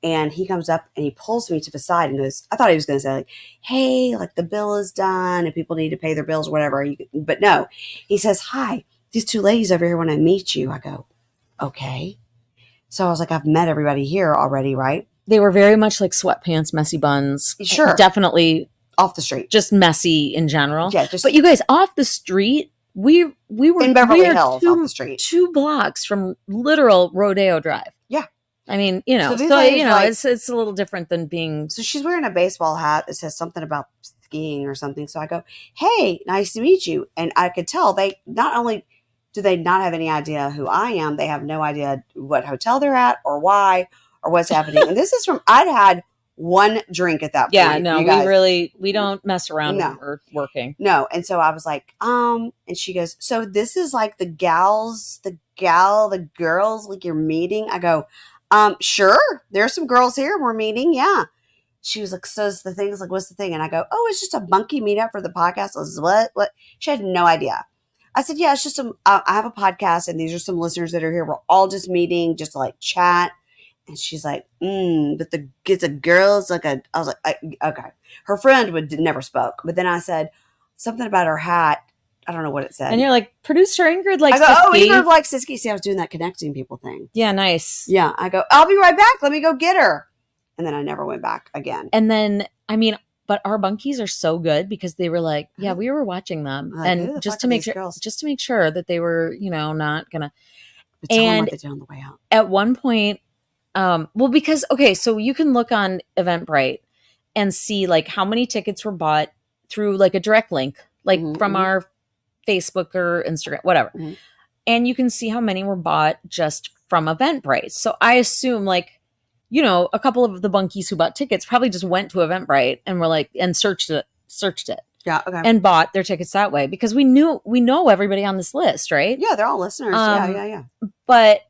and he comes up and he pulls me to the side and goes, I thought he was going to say, like, hey, like, the bill is done and people need to pay their bills or whatever. But no, he says, hi, these two ladies over here want to meet you. I go, okay. So I was like, I've met everybody here already, right? They were very much like sweatpants, messy buns. Sure. Definitely off the street. Just messy in general. Yeah, but you guys, off the street, we were in Beverly Hills, off the street. 2 blocks from literal Rodeo Drive. Yeah. I mean, you know, it's a little different than being. So she's wearing a baseball hat that says something about skiing or something. So I go, hey, nice to meet you. And I could tell they not only do they not have any idea who I am, they have no idea what hotel they're at or why or what's happening. And this is I'd had one drink at that point. Yeah, no, we don't mess around when we're working. No. And so I was like, and she goes, so this is like the girls, like you're meeting? I go, sure. There's some girls here we're meeting. Yeah. She was like, so the thing's like, what's the thing? And I go, oh, it's just a Bunkie meetup for the podcast. I was, what? She had no idea. I said, yeah, it's just I have a podcast and these are some listeners that are here. We're all just meeting, just to like chat. And she's like, but it's a girls, like I was like, okay. Her friend never spoke. But then I said something about her hat. I don't know what it said. And you're like, Producer Ingrid likes I go, oh, Ingrid likes Siski. See, I was doing that connecting people thing. Yeah, nice. Yeah, I go, I'll be right back. Let me go get her. And then I never went back again. And then, I mean, but our bunkies are so good because they were like, yeah, we were watching them. Like, and just to make sure that they were, not going to. And what they did on the way out. At one point, because, okay, so you can look on Eventbrite and see like how many tickets were bought through like a direct link, like from our Facebook or Instagram, whatever. Mm-hmm. And you can see how many were bought just from Eventbrite. So I assume like, a couple of the bunkies who bought tickets probably just went to Eventbrite and were like, and searched it. Yeah. Okay. And bought their tickets that way because we know everybody on this list, right? Yeah. They're all listeners. Yeah. But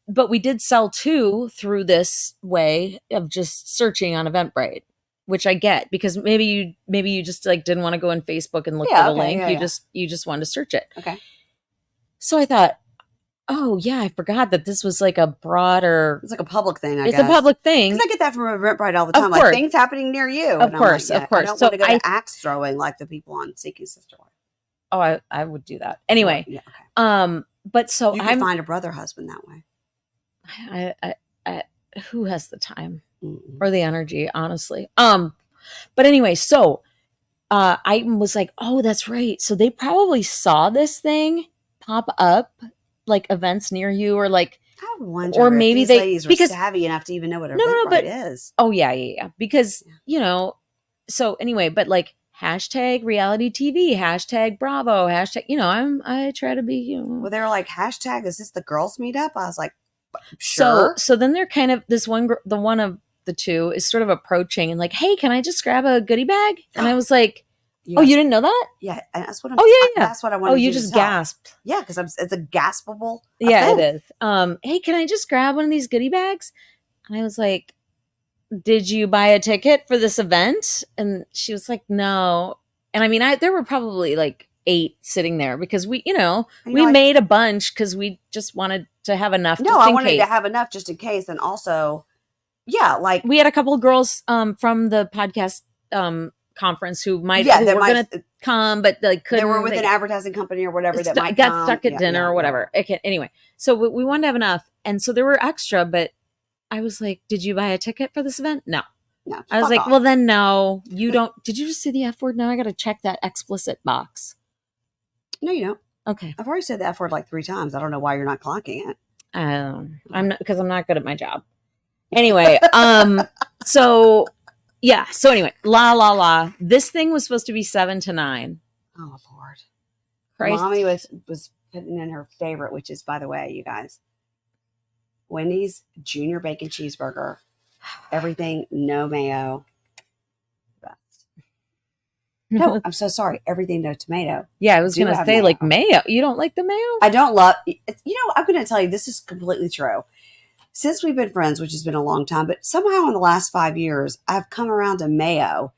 we did sell 2 through this way of just searching on Eventbrite, which I get because maybe you just like didn't want to go on Facebook and look for the link. You just wanted to search it. Okay. So I thought, oh yeah, I forgot that this was like a broader. It's like a public thing. It's a public thing. Because I get that from Eventbrite all the time. Like things happening near you. Of course. I don't want to go to axe throwing like the people on Seeking Sister Wife. Oh, I would do that anyway. Yeah. Okay. But so you can find a brother husband that way. I who has the time or the energy, honestly. But anyway, so I was like, oh, that's right. So they probably saw this thing pop up. Like events near you, or like, I wonder, or maybe these ladies were savvy enough to even know what Eventbrite is. Oh yeah, because So anyway, but like hashtag reality TV, hashtag Bravo, hashtag. I try to be. Well, they were like hashtag. Is this the girls meetup? I was like, sure. So then they're kind of the one of the two is sort of approaching and like, hey, can I just grab a goodie bag? And I was like. You didn't know that? Yeah, that's what. That's what I wanted. Oh, you just gasped. Yeah, because it's a gaspable. Yeah, event. It is. Hey, can I just grab one of these goodie bags? And I was like, "Did you buy a ticket for this event?" And she was like, "No." And I mean, there were probably like 8 sitting there because we made a bunch because we just wanted to have enough. No, I wanted to have enough just in case, and also, yeah, like we had a couple of girls from the podcast. Conference who were going to come, but like couldn't. They were with an advertising company or whatever that might got come. stuck at dinner or whatever. Okay, anyway, so we wanted to have enough, and so there were extra, but I was like, "Did you buy a ticket for this event?" No. No, I was like, off. "Well, then no, you don't." Did you just say the F word? Now I got to check that explicit box. No, you don't. Okay, I've already said the F word like 3 times. I don't know why you're not clocking it. I'm not, because I'm not good at my job. Anyway, so yeah, so anyway, la. This thing was supposed to be 7 to 9. Oh Lord, Christ. Mommy was putting in her favorite, which is, by the way, you guys, Wendy's Junior Bacon Cheeseburger. Everything, no mayo. No, I'm so sorry. Everything, no tomato. Yeah, I was going to say mayo. Like mayo. You don't like the mayo? I don't love, I'm going to tell you, this is completely true. Since we've been friends, which has been a long time, but somehow in the last 5 years, I've come around to mayo,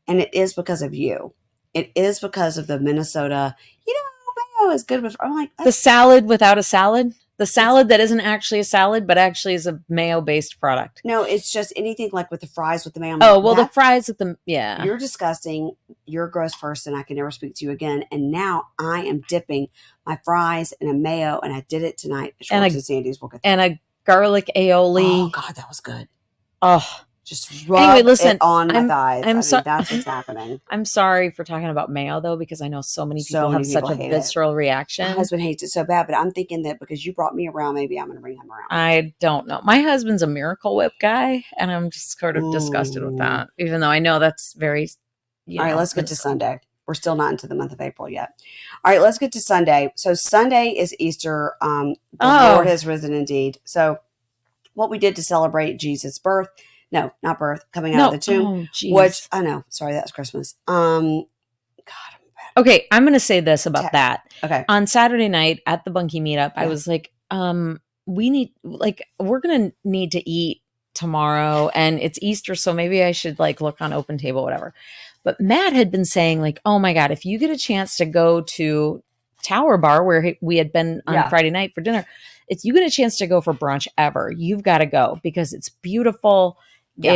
and it is because of you. It is because of the Minnesota, mayo is good with, I'm like, the salad without a salad? The salad that isn't actually a salad, but actually is a mayo-based product. No, it's just anything like with the fries with the mayo. Oh, well, the fries with the, yeah. You're disgusting. You're a gross person. I can never speak to you again. And now I am dipping my fries in a mayo, and I did it tonight at Schwartz and Sandy's. And a garlic aioli. Oh, God, that was good. Oh. Just rub it on my thighs. I'm sorry. That's what's happening. I'm sorry for talking about mayo, though, because I know so many people have such a visceral reaction. My husband hates it so bad, but I'm thinking that because you brought me around, maybe I'm going to bring him around. I don't know. My husband's a Miracle Whip guy, and I'm just sort of disgusted with that, even though I know that's very... All right, let's get to Sunday. We're still not into the month of April yet. All right, let's get to Sunday. So Sunday is Easter. The Lord has risen indeed. So what we did to celebrate Jesus' birth... No, not birth. Coming out of the tomb. Which I know. Sorry, that's Christmas. God, I'm bad. Okay, I'm going to say this about that. Okay. On Saturday night at the Bunkie meetup, I was like, we're going to need to eat tomorrow, and it's Easter, so maybe I should look on Open Table, whatever. But Matt had been saying oh my God, if you get a chance to go to Tower Bar where we had been on Friday night for dinner, if you get a chance to go for brunch ever, you've got to go because it's beautiful. Yeah.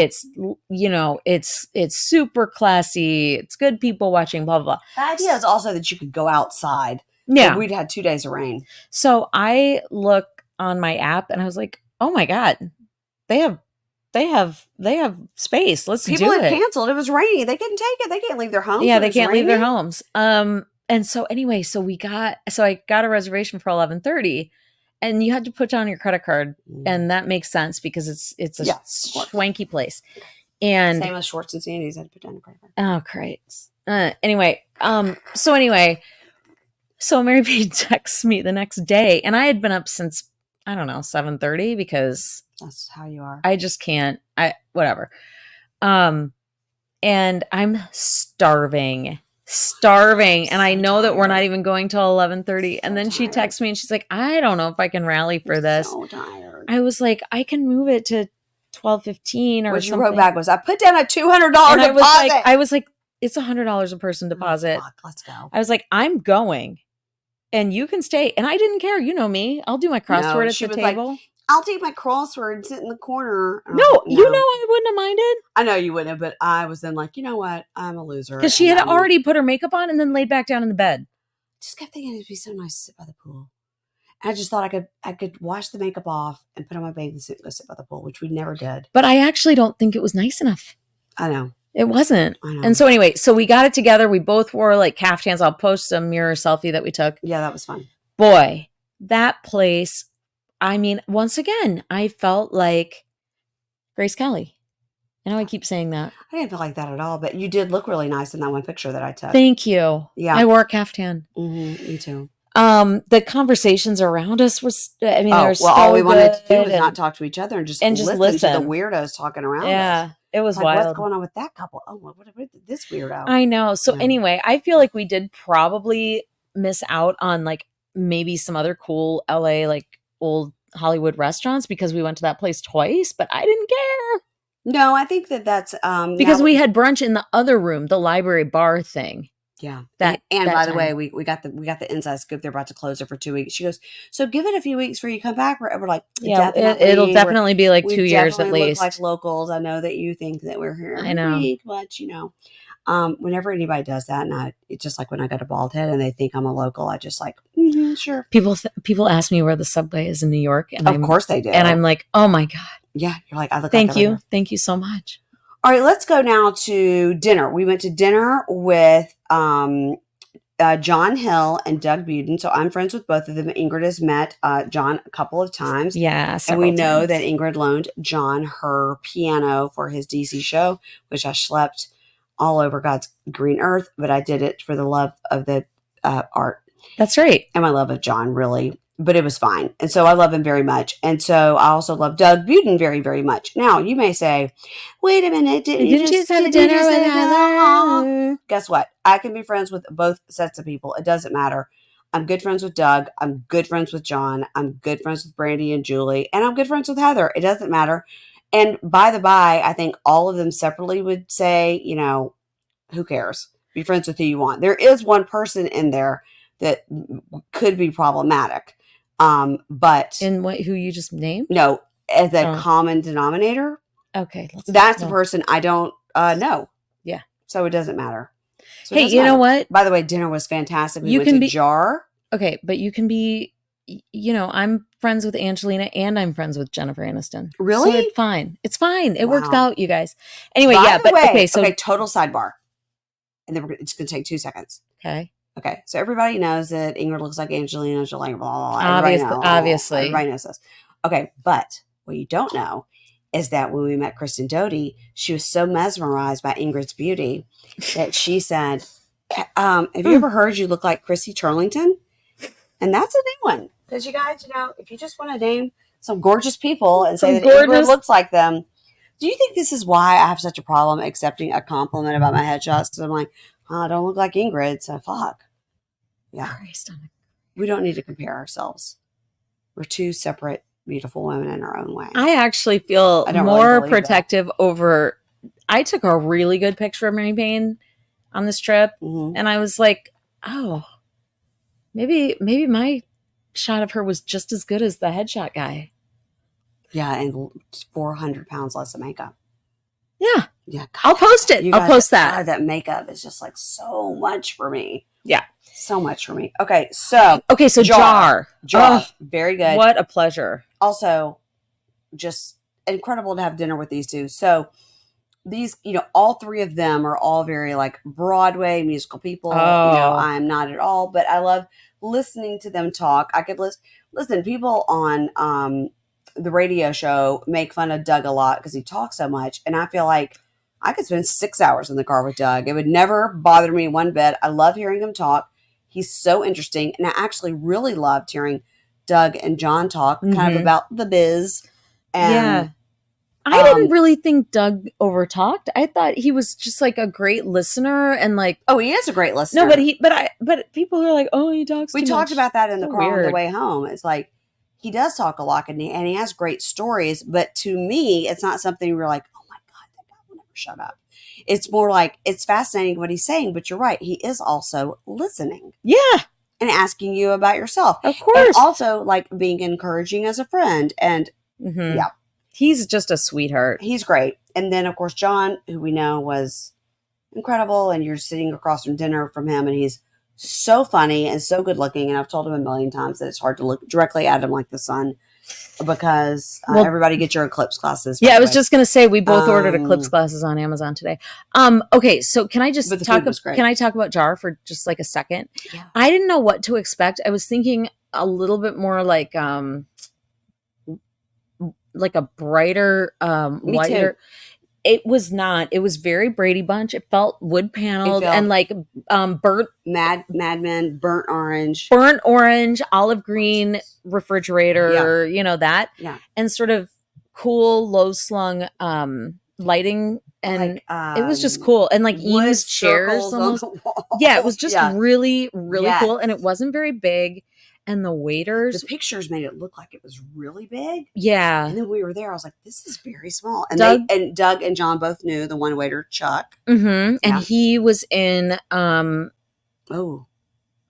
It's, it's super classy. It's good people watching, blah, blah, blah. The idea is also that you could go outside. Yeah. We'd had 2 days of rain. So I look on my app and I was like, oh my God, they have space. Let's do it. People had canceled. It was raining. They couldn't take it. They can't leave their homes. Yeah, they can't leave their homes. And so anyway, so I got a reservation for 11:30. And you had to put down your credit card, and that makes sense because it's a swanky place. And same as Schwartz and Sandy's, I had to put down a credit card. Oh, great. So Mary Pete texts me the next day, and I had been up since 7:30 because that's how you are. I just can't. Whatever. And I'm starving, and I know that we're not even going till 11:30. And then she texts me and she's like, I don't know if I can rally for this. So tired. I was like, I can move it to 12:15 or what something. You wrote back was, I put down a $200 deposit. I was like, it's $100 a person deposit. Oh, fuck, let's go. I was like, I'm going, and you can stay. And I didn't care. You know me. I'll do my crossword at the table. Like, I'll take my crossword and sit in the corner. No, I wouldn't have minded. I know you wouldn't have, but I was then like, you know what? I'm a loser. Because she had already put her makeup on and then laid back down in the bed. Just kept thinking it'd be so nice to sit by the pool. And I just thought I could wash the makeup off and put on my bathing suit and go sit by the pool, which we never did. But I actually don't think it was nice enough. I know. It wasn't. I know. And so anyway, so we got it together. We both wore caftans. I'll post a mirror selfie that we took. Yeah, that was fun. Boy, that place... I mean, once again, I felt like Grace Kelly. I know I keep saying that. I didn't feel like that at all, but you did look really nice in that one picture that I took. Thank you. Yeah. I wore a caftan. Mm-hmm, me too. The conversations around us was, all we wanted to do was not talk to each other and just listen to the weirdos talking around us. Yeah, it was wild. What's going on with that couple? Oh, what this weirdo? I know. So anyway, I feel like we did probably miss out on maybe some other cool LA old Hollywood restaurants because we went to that place twice, but I didn't care. No, I think that's because we had brunch in the other room, the library bar thing. Yeah. By the way, we got the inside scoop. They're about to close it for 2 weeks. She goes, so give it a few weeks before you come back. We're like, it'll definitely be 2 years at least. Look like locals. I know that you think that we're here every week, but Whenever anybody does that, and it's just like when I got a bald head and they think I'm a local, I just like, sure. People ask me where the subway is in New York, and of course they do, and I'm like, oh my god, yeah. You're like, I look. Thank you, thank you so much. All right, let's go now to dinner. We went to dinner with John Hill and Doug Buden. So I'm friends with both of them. Ingrid has met John a couple of times. Yeah, and we know that Ingrid loaned John her piano for his DC show, which I schlepped all over God's green earth, but I did it for the love of the art. That's right. And my love of John, really. But it was fine. And so I love him very much. And so I also love Doug Buden very, very much. Now, you may say, wait a minute. Didn't you just have dinner with Heather? Guess what? I can be friends with both sets of people. It doesn't matter. I'm good friends with Doug. I'm good friends with John. I'm good friends with Brandy and Julie. And I'm good friends with Heather. It doesn't matter. And by the by, I think all of them separately would say, who cares? Be friends with who you want. There is one person in there that could be problematic. But in who you just named? No, as a common denominator. Okay. That's the person I don't know. Yeah. So it doesn't matter. So hey, you know what? By the way, dinner was fantastic. We went to Jar. Okay, but you can be, I'm friends with Angelina and I'm friends with Jennifer Aniston. Really? So it's fine. It's fine. It worked out, you guys. Anyway, total sidebar. And then it's going to take 2 seconds. Okay, so everybody knows that Ingrid looks like Angelina Jolie, blah, blah, blah. Obviously. Everybody knows this. Okay, but what you don't know is that when we met Kristen Doty, she was so mesmerized by Ingrid's beauty that she said, have you ever heard you look like Chrissy Turlington? And that's a new one. Because you guys, if you just want to name some gorgeous people and say that Ingrid looks like them, do you think this is why I have such a problem accepting a compliment about my headshots? Because I'm like, I don't look like Ingrid, so fuck. Yeah. We don't need to compare ourselves. We're two separate, beautiful women in our own way. I actually feel more protective over... I took a really good picture of Mary Payne on this trip, and I was like, oh, maybe my shot of her was just as good as the headshot guy. Yeah, and 400 pounds less of makeup. Yeah. Yeah. God, I'll post it. I'll post that. God, that makeup is just like so much for me. Yeah. So much for me. Okay, so Jar. Oh, very good. What a pleasure. Also, just incredible to have dinner with these two. So these, all three of them are all very like Broadway musical people. I'm not at all, but I love listening to them talk. I could listen. People on the radio show make fun of Doug a lot because he talks so much, and I feel like I could spend 6 hours in the car with Doug. It would never bother me one bit. I love hearing him talk. He's so interesting, and I actually really loved hearing Doug and John talk kind of about the biz. And, I didn't really think Doug overtalked. I thought he was just like a great listener and like... Oh, he is a great listener. No, but people are like, oh, he talks too much. We talked about that in the car on the way home. It's like, he does talk a lot and he has great stories, but to me, it's not something we're like, oh my God, that guy will never shut up. It's more like, it's fascinating what he's saying, but you're right. He is also listening. Yeah. And asking you about yourself. Of course. And also like being encouraging as a friend. And yeah. He's just a sweetheart. He's great. And then of course, John, who we know was incredible. And you're sitting across from dinner from him and he's so funny and so good looking. And I've told him a million times that it's hard to look directly at him like the sun because everybody get your eclipse glasses. Yeah, I was just going to say we both ordered eclipse glasses on Amazon today. Okay, so can I just talk about Jar for just like a second? Yeah. I didn't know what to expect. I was thinking a little bit more like a brighter, lighter. It was not. It was very Brady Bunch. It felt wood paneled and like burnt Mad Men, burnt orange, olive green refrigerator. That, and sort of cool, low slung lighting, and it was just cool and like used chairs almost. Yeah, it was just really, really cool, and it wasn't very big. And the waiters... The pictures made it look like it was really big. Yeah. And then we were there. I was like, this is very small. And Doug and John both knew the one waiter, Chuck. Mm-hmm. And he was in...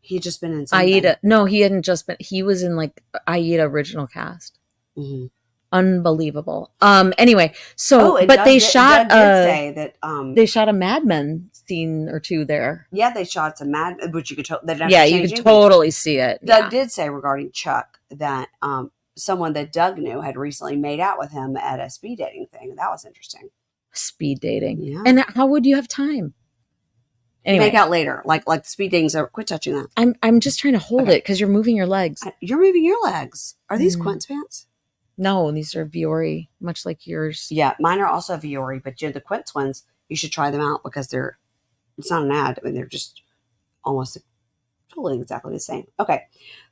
he had just been in something. Aida. No, he hadn't just been... He was in like Aida original cast. Mm-hmm. Unbelievable. Anyway, so... but Doug they shot Doug did say that... they shot a Mad Men scene or two there. Yeah, they shot some mad, which you could they didn't have Yeah, to you change could anything. totally see it. Doug Yeah. did say regarding Chuck that someone that Doug knew had recently made out with him at a speed dating thing. That was interesting. Speed dating. Yeah. And how would you have time? Anyway, You make out later, like the speed dating's over. Quit touching that. I'm just trying to hold it because you're moving your legs. You're moving your legs. Are these Quince pants? No, these are Viore, much like yours. Yeah, mine are also Viore, but the Quince ones, you should try them out because it's not an ad. I mean, they're just almost totally exactly the same. Okay.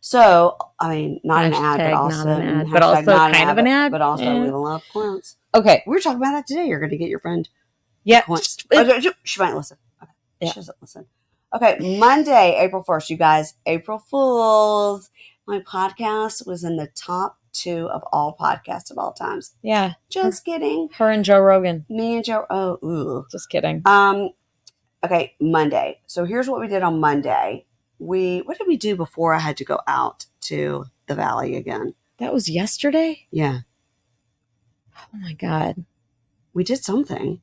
So, I mean, not an ad, but also not an ad, but also kind of an ad. But also we love Quince. Okay. We were talking about that today. You're going to get your friend Quince. She might listen. Okay. Yeah. She doesn't listen. Okay. Monday, April 1st, you guys. April Fools. My podcast was in the top 2 of all podcasts of all times. Yeah. Just kidding. Her and Joe Rogan. Me and Joe. Oh, ooh. Just kidding. Okay, Monday. So here's what we did on Monday. What did we do before I had to go out to the valley again? That was yesterday? Yeah. Oh my God. We did something.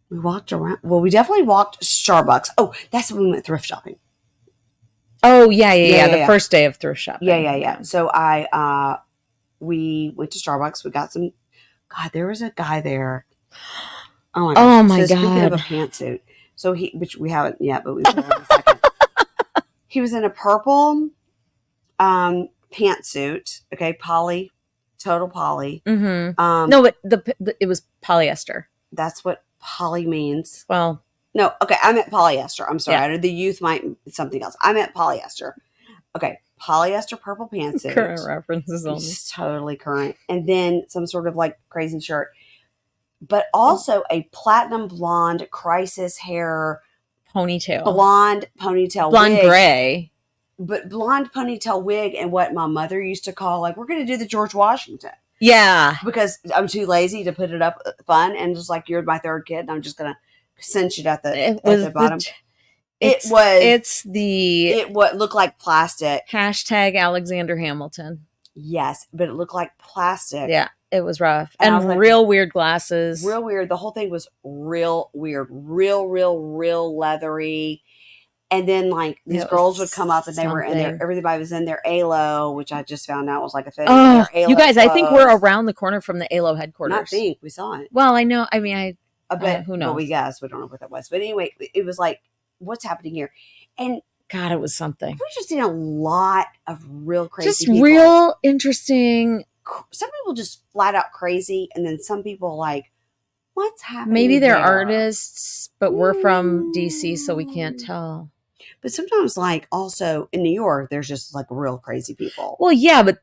We walked around. Well, we definitely walked Starbucks. Oh, that's when we went thrift shopping. Oh, yeah. The first day of thrift shopping. Yeah. So we went to Starbucks. We got some. God, there was a guy there. Oh my God. God. Speaking of a pantsuit, which we haven't yet, but we will in a second. He was in a purple pantsuit. Okay, poly, total poly. Mm-hmm. No, but it was polyester. That's what poly means. Well, no, okay, I meant polyester. I'm sorry. Yeah. I know the youth might something else. I meant polyester. Okay, polyester purple pantsuit. Current references only. It's totally current. And then some sort of like crazy shirt. But also a platinum blonde crisis hair ponytail. Blonde ponytail blonde wig. gray. But blonde ponytail wig and what my mother used to call like, we're going to do the George Washington. Yeah. Because I'm too lazy to put it up fun. And just like, you're my third kid. And I'm just going to cinch it at the bottom. It what looked like plastic. Hashtag Alexander Hamilton. Yes. But it looked like plastic. Yeah. It was rough. And like, real weird glasses. Real weird. The whole thing was real weird. Real leathery. And then like these girls would come up and they were in there. Everybody was in their ALO, which I just found out was like a thing. Oh, you guys, I think we're around the corner from the ALO headquarters. Not think we saw it. Well, I know. I mean, I bet who knows? But we guess we don't know what that was. But anyway, it was like, what's happening here? And God, it was something. We just seen a lot of real crazy. Just people. Real interesting. Some people just flat out crazy, and then some people like, what's happening? Maybe they're artists, but we're from DC, so we can't tell. But sometimes, like, also in New York, there's just like real crazy people. Well, yeah, but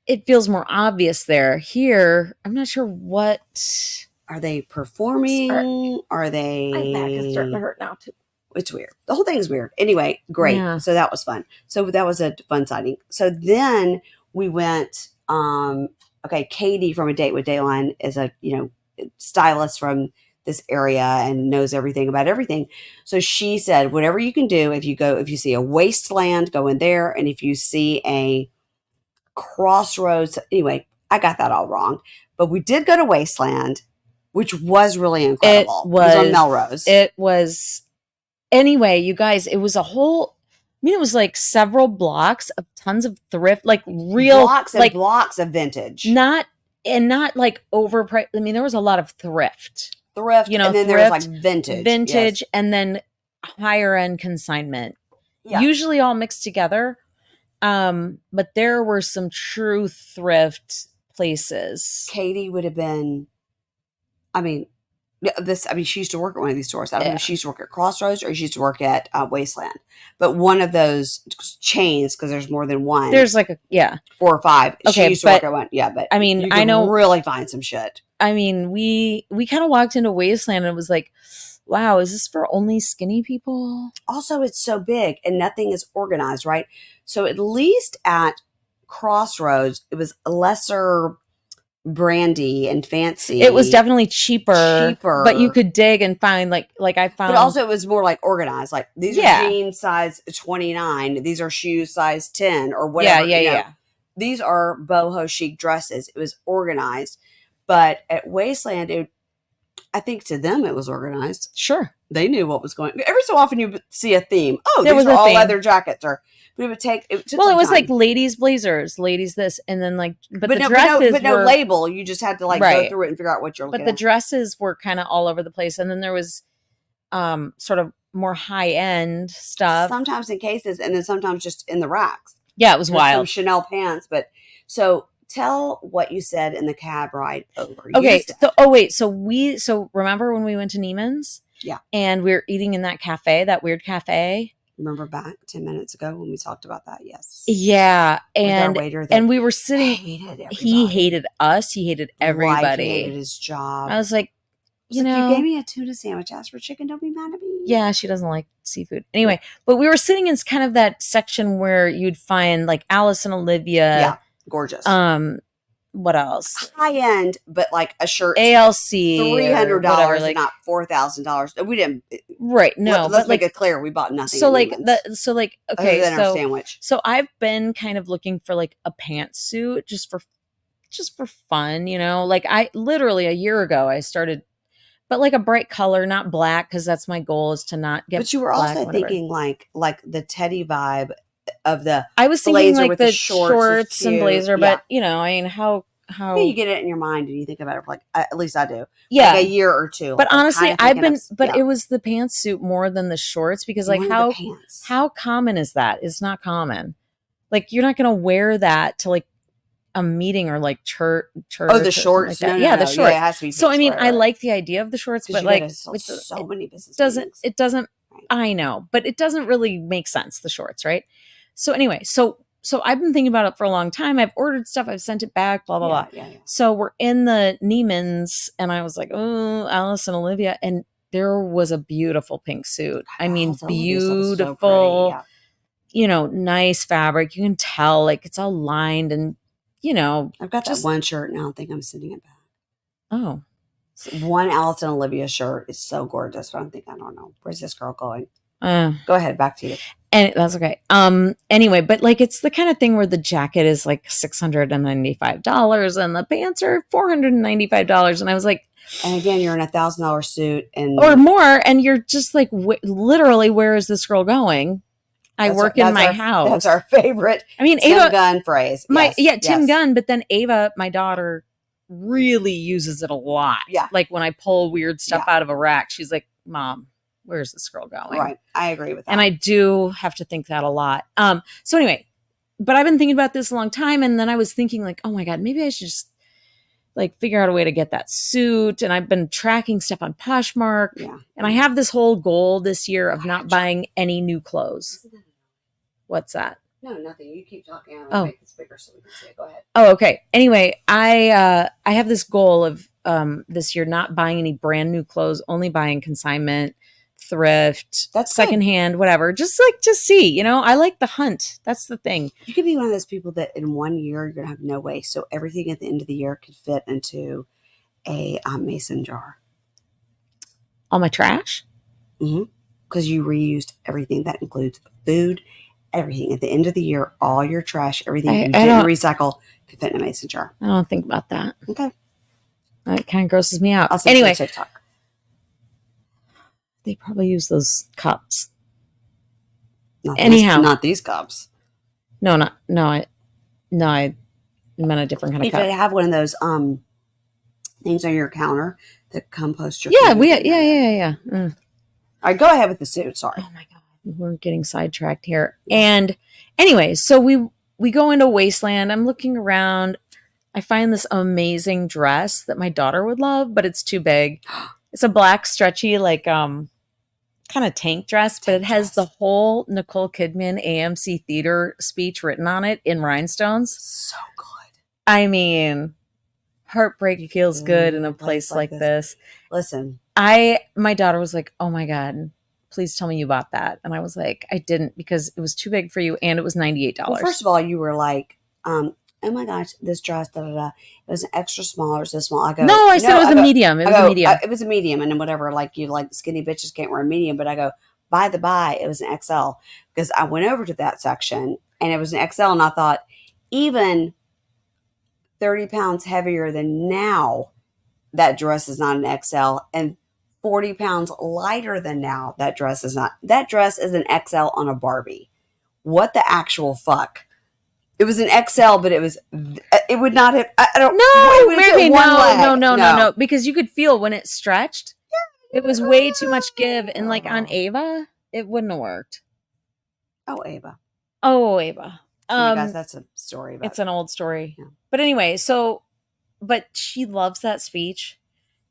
it feels more obvious there. Here, I'm not sure what. Are they performing? Are they? My back is starting to hurt now too. It's weird. The whole thing is weird. Anyway, great. Yeah. So that was fun. So that was a fun sighting. So then we went. Katie from A Date with Dateline is a stylist from this area and knows everything about everything. So she said, whatever you can do, if you see a wasteland, go in there. And if you see a crossroads, anyway, I got that all wrong. But we did go to Wasteland, which was really incredible. It was on Melrose. It was, anyway, you guys, it was a whole, it was like several blocks of tons of thrift, like real blocks of vintage. Not like overpriced. I mean, there was a lot of thrift, and then there was like vintage, yes. And then higher end consignment, usually all mixed together. But there were some true thrift places. Katie would have been, she used to work at one of these stores. I don't know if she used to work at Crossroads or she used to work at Wasteland. But one of those chains, because there's more than one. There's like 4 or 5. Okay, she used to work at one. Yeah, but I mean, you can really find some shit. I mean, we kind of walked into Wasteland and it was like, wow, is this for only skinny people? Also, it's so big and nothing is organized, right? So at least at Crossroads, it was lesser brandy and fancy. It was definitely cheaper, but you could dig and find like I found. But also, it was more like organized. Like these are jeans size 29. These are shoes size 10 or whatever. Yeah. These are boho chic dresses. It was organized, but at Wasteland, I think to them it was organized. Sure. They knew what was going. Every so often you would see a theme. Oh, There these was are a all theme. leather jackets, or we would take. It took Well, it some was time. like ladies blazers, ladies this, and then like, but the no, dresses but no were label. You just had to like go Right. through it and figure out what you're looking but the at. dresses were kind of all over the place, and then there was sort of more high end stuff. Sometimes in cases, and then sometimes just in the racks. Yeah, it was There's wild. some Chanel pants, but so tell what you said in the cab ride over. Okay, so remember when we went to Neiman's? Yeah. And we were eating in that cafe, that weird cafe. Remember back 10 minutes ago when we talked about that? Yes. Yeah, With our and waiter that and we were sitting. hated He hated us. He hated everybody. Like he hated his job. I was like, you like, know, you gave me a tuna sandwich. Ask for chicken. Don't be mad at me. Yeah, she doesn't like seafood. Anyway, but we were sitting in kind of that section where you'd find like Alice and Olivia. Yeah, gorgeous. What else? High end, but like a shirt. ALC. $300, like, not $4,000. We didn't. Right. No. Let's make it clear. We bought nothing. So like okay. Other than our sandwich. So I've been kind of looking for like a pantsuit just for fun, you know. Like I literally a year ago I started, but like a bright color, not black, because that's my goal is to not get. But you were black, also thinking like the Teddy vibe of the. I was thinking like the shorts and blazer, yeah. but you know, I mean, how you get it in your mind and you think about it for like at least I do. Yeah, like a year or two. But honestly, I've been. But yeah. it was the pantsuit more than the shorts because like how common is that? It's not common. Like you're not gonna wear that to like a meeting or like church. Oh, the shorts. Like no, the shorts. Yeah, it has to be. So I mean, I like the idea of the shorts, but like so many business it doesn't. Right. I know, but it doesn't really make sense. The shorts, right? So anyway, so I've been thinking about it for a long time. I've ordered stuff. I've sent it back. Blah blah blah. Yeah. So we're in the Neiman's, and I was like, oh, Alice and Olivia, and there was a beautiful pink suit. I mean, beautiful. So yeah. You know, nice fabric. You can tell, like it's all lined, and you know, I've got just one shirt, and I don't think I'm sending it back. Oh, one Alice and Olivia shirt is so gorgeous, but I don't know. Where's this girl going? Go ahead, back to you. And that's okay. Anyway, but like it's the kind of thing where the jacket is like $695 and the pants are $495, and I was like, and again, you're in $1,000 suit or more, and you're just like, literally, where is this girl going? I work in my house. That's our favorite. I mean, Tim Ava Gunn phrase. Tim Gunn. But then Ava, my daughter, really uses it a lot. Yeah, like when I pull weird stuff out of a rack, she's like, "Mom, where's this girl going?" Right. I agree with that. And I do have to think that a lot. So anyway, but I've been thinking about this a long time, and then I was thinking like, oh my God, maybe I should just like figure out a way to get that suit. And I've been tracking stuff on Poshmark. Yeah. And I have this whole goal this year of not buying any new clothes. What's that? No, nothing. You keep talking. I'm gonna make this bigger so we can see it. Go ahead. Oh, okay. Anyway, I have this goal of this year not buying any brand new clothes, only buying consignment, thrift, that's secondhand, whatever. Just see, you know, I like the hunt. That's the thing. You could be one of those people that in 1 year you're gonna have no waste. So everything at the end of the year could fit into a mason jar. All my trash? Mm-hmm. Because you reused everything. That includes food. Everything at the end of the year, all your trash, everything you didn't recycle could fit in a mason jar. I don't think about that. Okay. That kind of grosses me out. Anyway, TikTok. They probably use those cups. Not these cups. No, I meant a different kind of cup. You could have one of those things on your counter that compost your. Yeah, yeah. All right, go ahead with the suit. Sorry. Oh my God. We're getting sidetracked here. And anyway, so we go into Wasteland. I'm looking around. I find this amazing dress that my daughter would love, but it's too big. It's a black stretchy, like kind of tank dress, but it has the whole Nicole Kidman AMC theater speech written on it in rhinestones. So good. I mean, heartbreak feels good in a place like this. Listen, my daughter was like, "Oh my God, please tell me you bought that." And I was like, I didn't, because it was too big for you and it was $98. Well, first of all, you were like, oh my gosh, this dress, da da da. It was an extra small or so small. I go, no, I said it was a medium. It was a medium. It was a medium, and then whatever, like you like skinny bitches can't wear a medium. But I go, by the by, it was an XL, because I went over to that section and it was an XL, and I thought, even 30 pounds heavier than now, that dress is not an XL, and 40 pounds lighter than now, that dress is not. That dress is an XL on a Barbie. What the actual fuck? It was an XL, but it would not have. I don't. No, Mary, no. Because you could feel when it stretched. It was way too much give, and like on Ava, it wouldn't have worked. Oh, Ava. You guys, that's a story. It's an old story. Yeah. But anyway, but she loves that speech.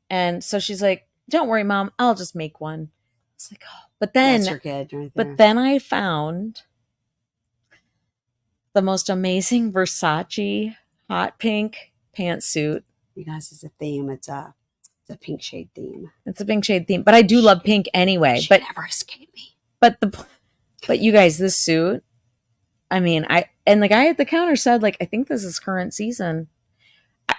And so she's like, don't worry, Mom, I'll just make one. It's like, oh, but then, that's your kid right there. But then I found the most amazing Versace hot pink pantsuit. You guys, it's a theme. It's a pink shade theme. It's a pink shade theme, but I do love pink anyway. But never escaped me. But you guys, this suit, I mean, the guy at the counter said, like, I think this is current season.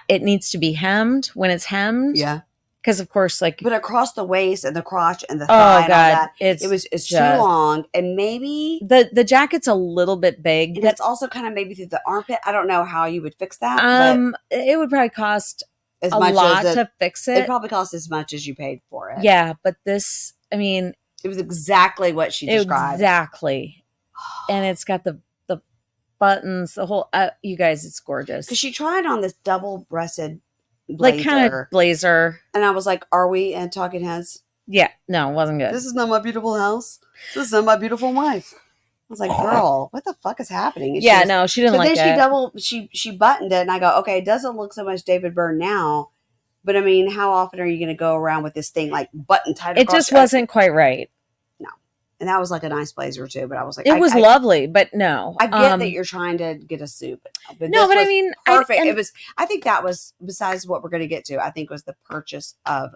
It needs to be hemmed. When it's hemmed, yeah, because of course, like, but across the waist and the crotch and the thigh, and all that, it's too long, and maybe the jacket's a little bit big, and it's also kind of maybe through the armpit. I don't know how you would fix that. It would probably cost a lot to fix it. It probably cost as much as you paid for it. Yeah, but this, I mean, it was exactly what she described. Exactly, and it's got the buttons, the whole. You guys, it's gorgeous. Because she tried on this double-breasted blazer, like kind of blazer, and I was like, "Are we in Talking Heads?" Yeah, no, it wasn't good. This is not my beautiful house. This is not my beautiful wife. I was like, "Girl, what the fuck is happening?" And she didn't like it. Then she buttoned it, and I go, "Okay, it doesn't look so much David Byrne now, but I mean, how often are you going to go around with this thing like button tight?" It just wasn't quite right. And that was like a nice blazer too, but I was like, it was lovely, but no. I get that you're trying to get a suit, but no, but I mean, perfect. I think that was, besides what we're going to get to, I think was the purchase of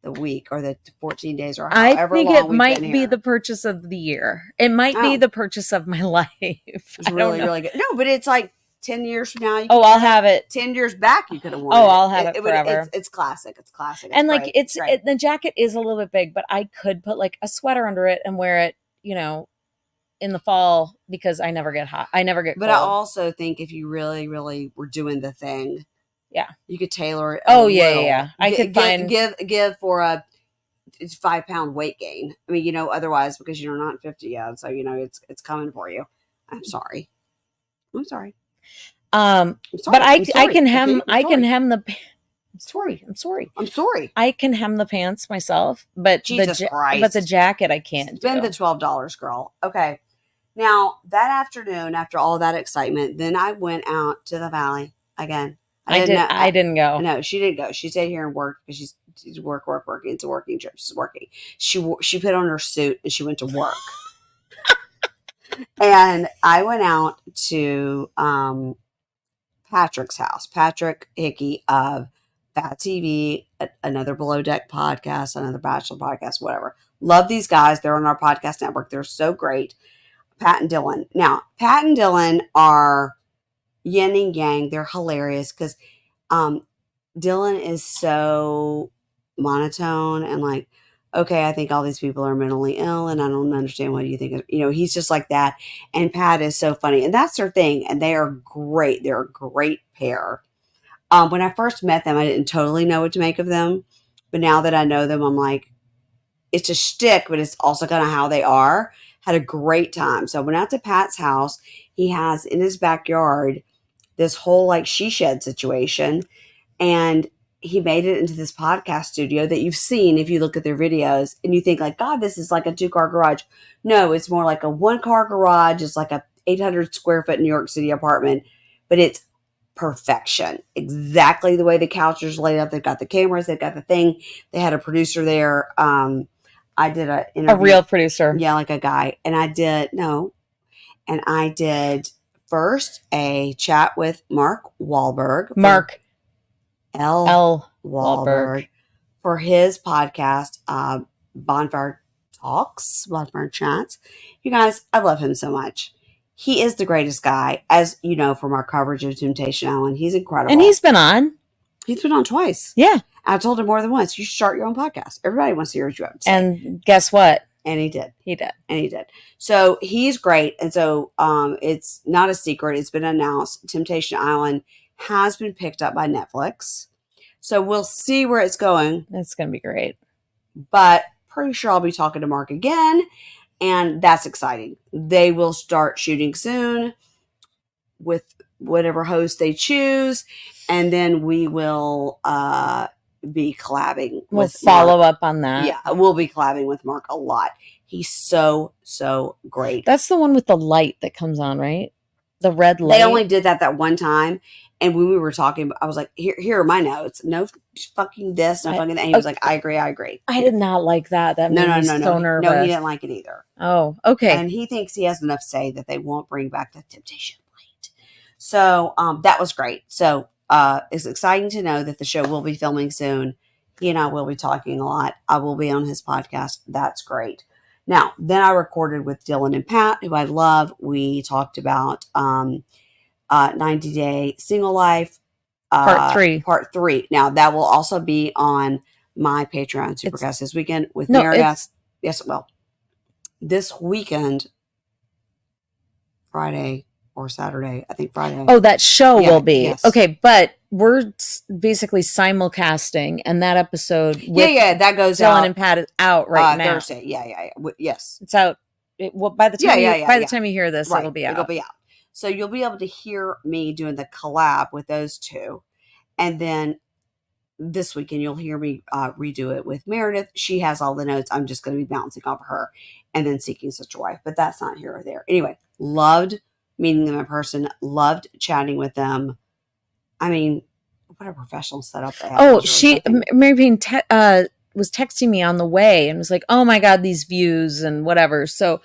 the week or the 14 days or however long. I think it might be the purchase of the year. It might be the purchase of my life. It's really, really good. No, but it's like 10 years from now. I'll have it. 10 years back, you could have worn it. I'll have it forever. It's classic. It's classic. And like, the jacket is a little bit big, but I could put like a sweater under it and wear it, in the fall, because I never get hot. I never get cold. But I also think if you really, really were doing the thing, yeah, you could tailor it. Yeah. I could give for a 5-pound weight gain. I mean, otherwise, because you're not 50 yet, so it's coming for you. I'm sorry. I'm sorry. But I can hem the. I'm sorry. I can hem the pants myself, but Jesus Christ. But the jacket I can't. Spend the $12, girl. Okay. Now that afternoon, after all that excitement, then I went out to the valley again. I didn't go. No, she didn't go. She stayed here and worked because she's working. It's a working trip. She's working. She put on her suit and she went to work. And I went out to Patrick's house. Patrick Hickey of Fat TV, another Below Deck podcast, another Bachelor podcast, whatever. Love these guys. They're on our podcast network. They're so great. Pat and Dylan. Now, Pat and Dylan are yin and yang. They're hilarious because Dylan is so monotone and like, okay, I think all these people are mentally ill and I don't understand what you think. He's just like that. And Pat is so funny. And that's their thing. And they are great. They're a great pair. When I first met them, I didn't totally know what to make of them. But now that I know them, I'm like, it's a shtick, but it's also kind of how they are. Had a great time. So I went out to Pat's house. He has in his backyard this whole like she shed situation. And he made it into this podcast studio that you've seen if you look at their videos and you think like, God, this is like a 2-car garage. No, it's more like a 1-car garage. It's like a 800 square foot New York City apartment, but it's perfection. Exactly the way the couch is laid up. They've got the cameras. They've got the thing. They had a producer there. I did a real producer. Yeah, like a guy. And I did first a chat with Mark Wahlberg. Mark L. Wahlberg for his podcast, Bonfire Chats. You guys, I love him so much. He is the greatest guy, as you know from our coverage of Temptation Island. He's incredible. And he's been on. He's been on twice. Yeah. I told him more than once, you should start your own podcast. Everybody wants to hear what you have to say. And guess what? And he did. And he did. So he's great. And so it's not a secret. It's been announced. Temptation Island has been picked up by Netflix. So we'll see where it's going. It's going to be great. But pretty sure I'll be talking to Mark again. And that's exciting. They will start shooting soon with whatever host they choose. And then we will be collabing. We'll follow up on that. Yeah, we'll be collabing with Mark a lot. He's so great. That's the one with the light that comes on, right? The red light. They only did that one time. And when we were talking, I was like, here are my notes. No fucking this, no fucking that. And he was like, I agree. I did not like that. That made me so nervous. No, he didn't like it either. Oh, okay. And he thinks he has enough say that they won't bring back the temptation light. So that was great. So it's exciting to know that the show will be filming soon. He and I will be talking a lot. I will be on his podcast. That's great. Now, then I recorded with Dylan and Pat, who I love. We talked about 90 Day Single Life. Part 3. Part 3. Now, that will also be on my Patreon Supercast this weekend with Marias. Yes, well, this weekend, Friday or Saturday. I think Friday. Oh, that show will be. Yes. Okay, but we're basically simulcasting, and that episode with that goes Dylan out. and Pat is out right now. Thursday. Yeah. Yes. It's out. By the time time you hear this, right. It'll be out. It'll be out. So you'll be able to hear me doing the collab with those two. And then this weekend, you'll hear me redo it with Meredith. She has all the notes. I'm just going to be bouncing off of her and then Seeking Such a Wife. But that's not here or there. Anyway, loved meeting them in person. Loved chatting with them. I mean, what a professional setup they have. Oh, Mary Payne was texting me on the way and was like, oh my God, these views and whatever. So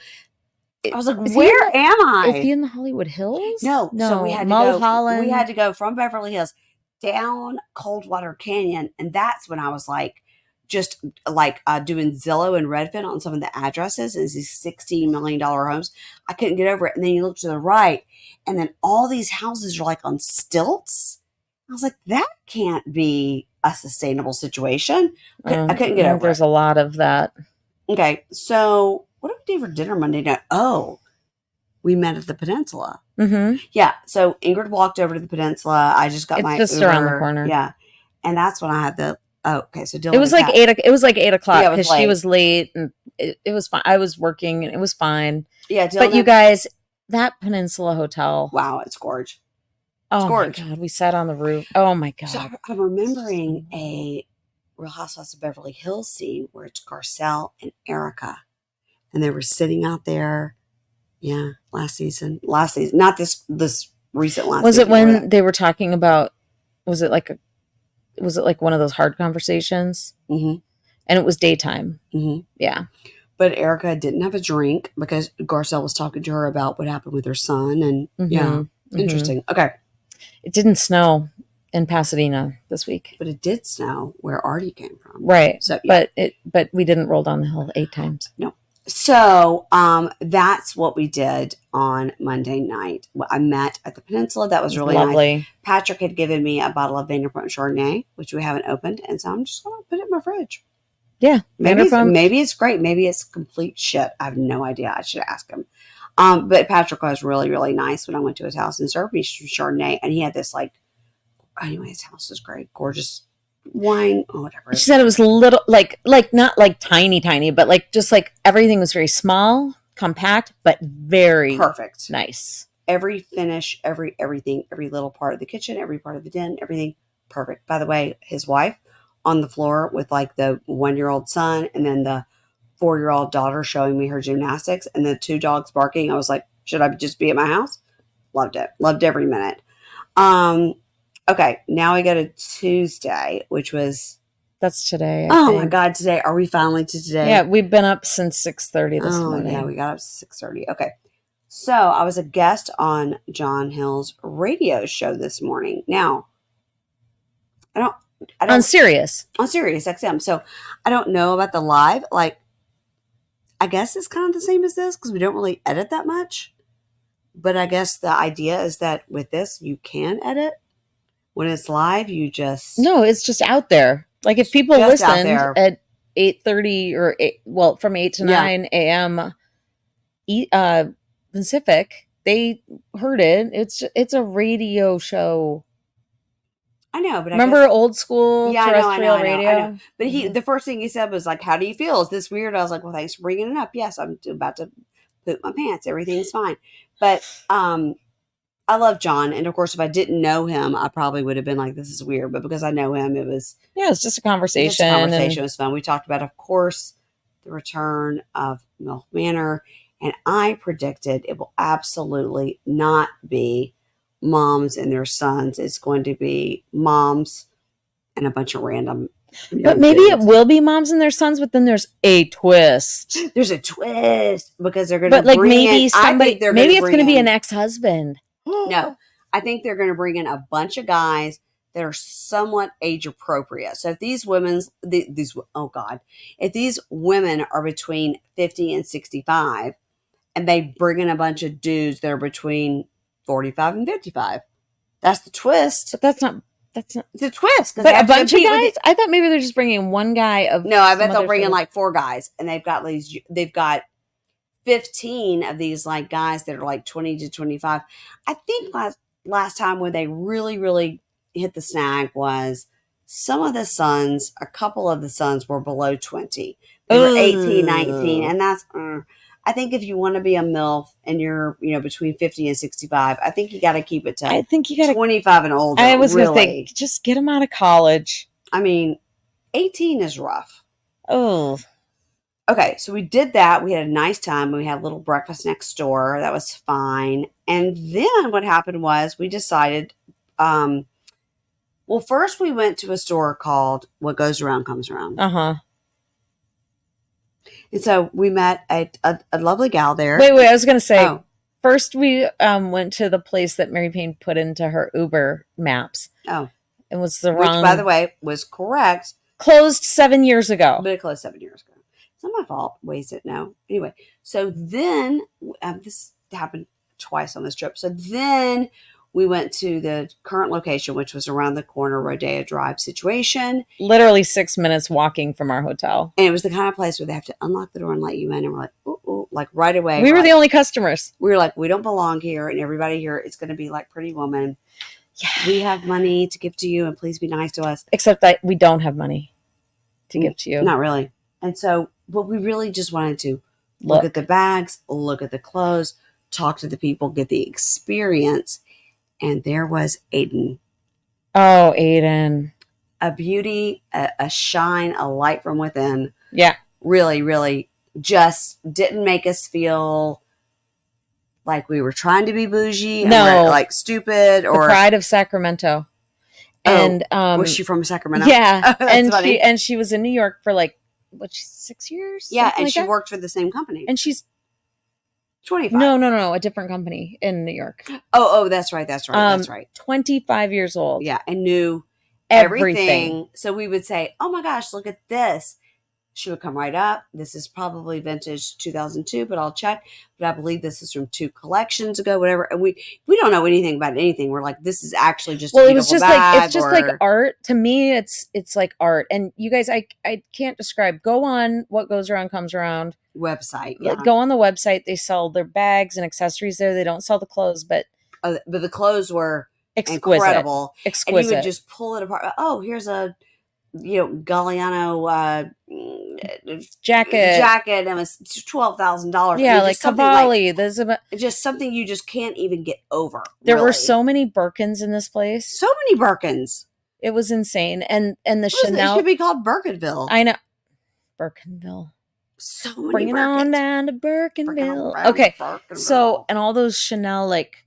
I was like, where am I? Is he in the Hollywood Hills? No. So we had Mulholland. We had to go from Beverly Hills down Coldwater Canyon. And that's when I was like, just like doing Zillow and Redfin on some of the addresses. And these $16 million homes. I couldn't get over it. And then you look to the right. And then all these houses are like on stilts. I was like, that can't be a sustainable situation. I couldn't get over it. There's a lot of that. Okay. So what did we do for dinner Monday night? Oh, we met at the Peninsula. Mm-hmm. Yeah. So Ingrid walked over to the Peninsula. I just got my just Uber. around the corner. Yeah. And that's when I had the, okay. So Dylan it was like 8. It was like 8 o'clock because she was late and it was fine. I was working and it was fine. Yeah. But you guys, that Peninsula Hotel. Wow. It's gorgeous. Oh my God. We sat on the roof. Oh my God. So I'm remembering a Real Housewives of Beverly Hills scene where it's Garcelle and Erica. And they were sitting out there. Yeah. Last season. Not this recent last season. Was it when they were talking about, was it like one of those hard conversations? Mm-hmm. And it was daytime. Mm-hmm. Yeah. But Erica didn't have a drink because Garcelle was talking to her about what happened with her son. And interesting. Okay. It didn't snow in Pasadena this week. But it did snow where Artie came from. Right. So, but we didn't roll down the hill 8 times. No. So that's what we did on Monday night. I met at the Peninsula. That was really lovely. Nice. Patrick had given me a bottle of Vanderpump Chardonnay, which we haven't opened. And so I'm just going to put it in my fridge. Yeah. Maybe it's great. Maybe it's complete shit. I have no idea. I should ask him. But Patrick was really, really nice when I went to his house and served me Chardonnay. And he had this anyway, his house was great. Gorgeous wine or whatever. She said it was little, like not like tiny, but like just like everything was very small, compact, but very perfect. Nice. Every finish, everything, every little part of the kitchen, every part of the den, everything perfect. By the way, his wife on the floor with like the 1-year-old son and then the 4-year-old daughter showing me her gymnastics and the 2 dogs barking. I was like, should I just be at my house? Loved it. Loved every minute. Okay, now we go to Tuesday, which was... That's today. I think. My God, today. Are we finally to today? Yeah, we've been up since 6:30 this morning. Yeah, we got up to 6:30. Okay. So I was a guest on John Hill's radio show this morning. Now, I don't... On Sirius. On Sirius XM. So I don't know about the live. Like, I guess it's kind of the same as this because we don't really edit that much. But I guess the idea is that with this, you can edit. When it's live, you just... No, it's just out there. Like if people listened at 8:30 or from 8 to 9 a.m. Pacific, they heard it. It's a radio show. I know, but Remember old school yeah, terrestrial radio? I know. But the first thing he said was like, "How do you feel? Is this weird?" I was like, "Well, thanks for bringing it up. Yes, I'm about to poop my pants. Everything's fine." But I love John, and of course, if I didn't know him, I probably would have been like, "This is weird." But because I know him, it's just a conversation. Just a conversation. It was fun. We talked about, of course, the return of MILF Manor, and I predicted it will absolutely not be moms and their sons. It's going to be moms and a bunch of random. But maybe it will be moms and their sons, but then there's a twist. There's a twist because they're going to. But like maybe somebody, maybe it's going to be an ex-husband. No, I think they're going to bring in a bunch of guys that are somewhat age appropriate. So if these if these women are between 50 and 65, and they bring in a bunch of dudes that are between 45 and 55, that's the twist. But that's not the twist. But a bunch of guys? I thought maybe they're just bringing one guy of. No, I bet they'll bring in like 4 guys, and they've got 15 of these like guys that are like 20 to 25. I think last time when they really, really hit the snag was a couple of the sons were below 20. They were 18, 19, and that's I think if you want to be a MILF and you're, between 50 and 65, I think you got to keep it to 25 and older. I was going to think, just get them out of college. I mean, 18 is rough. Oh. Okay, so we did that. We had a nice time. We had a little breakfast next door. That was fine. And then what happened was we decided, first we went to a store called What Goes Around Comes Around. Uh-huh. And so we met a lovely gal there. Wait, I was going to say, first we went to the place that Mary Payne put into her Uber maps. Oh. It was the wrong. Which, by the way, was correct. Closed 7 years ago. But it closed 7 years ago. It's not my fault. Waste it. No. Anyway, so then, this happened twice on this trip. So then we went to the current location, which was around the corner, Rodeo Drive situation. Literally 6 minutes walking from our hotel. And it was the kind of place where they have to unlock the door and let you in. And we're like, ooh, like right away. We were the only customers. We were like, we don't belong here. And everybody here is going to be like Pretty Woman. Yeah. We have money to give to you, and please be nice to us. Except that we don't have money to give to you. Not really. And so, but we really just wanted to look at the bags, look at the clothes, talk to the people, get the experience. And there was Aiden. Oh, Aiden. A beauty, a shine, a light from within. Yeah. Really, really just didn't make us feel like we were trying to be bougie. No. Or like stupid. Or the pride of Sacramento. And was she from Sacramento? Yeah. Oh, and she was in New York for like, 6 years? Yeah, and she worked for the same company. And she's 25. No, a different company in New York. Oh, that's right. That's 25 years old. Yeah, and knew everything. So we would say, "Oh my gosh, look at this." She would come right up. This is probably vintage 2002, but I'll check. But I believe this is from 2 collections ago, whatever. And we don't know anything about anything. We're like, this is actually just a beautiful bag. It's just like art. To me, it's like art. And you guys, I can't describe. Go on What Goes Around Comes Around website. Yeah. Go on the website. They sell their bags and accessories there. They don't sell the clothes, but the clothes were exquisite. Incredible. Exquisite. And you would just pull it apart. Oh, here's a Galliano jacket, and it was $12,000. Yeah, like Cavalli. There's just something you just can't even get over. There were so many Birkins in this place. So many Birkins. It was insane. And the Chanel. It should be called Birkinville. I know. Birkinville. So many Bring it on down to Birkinville. Okay. Birkinville. So, and all those Chanel like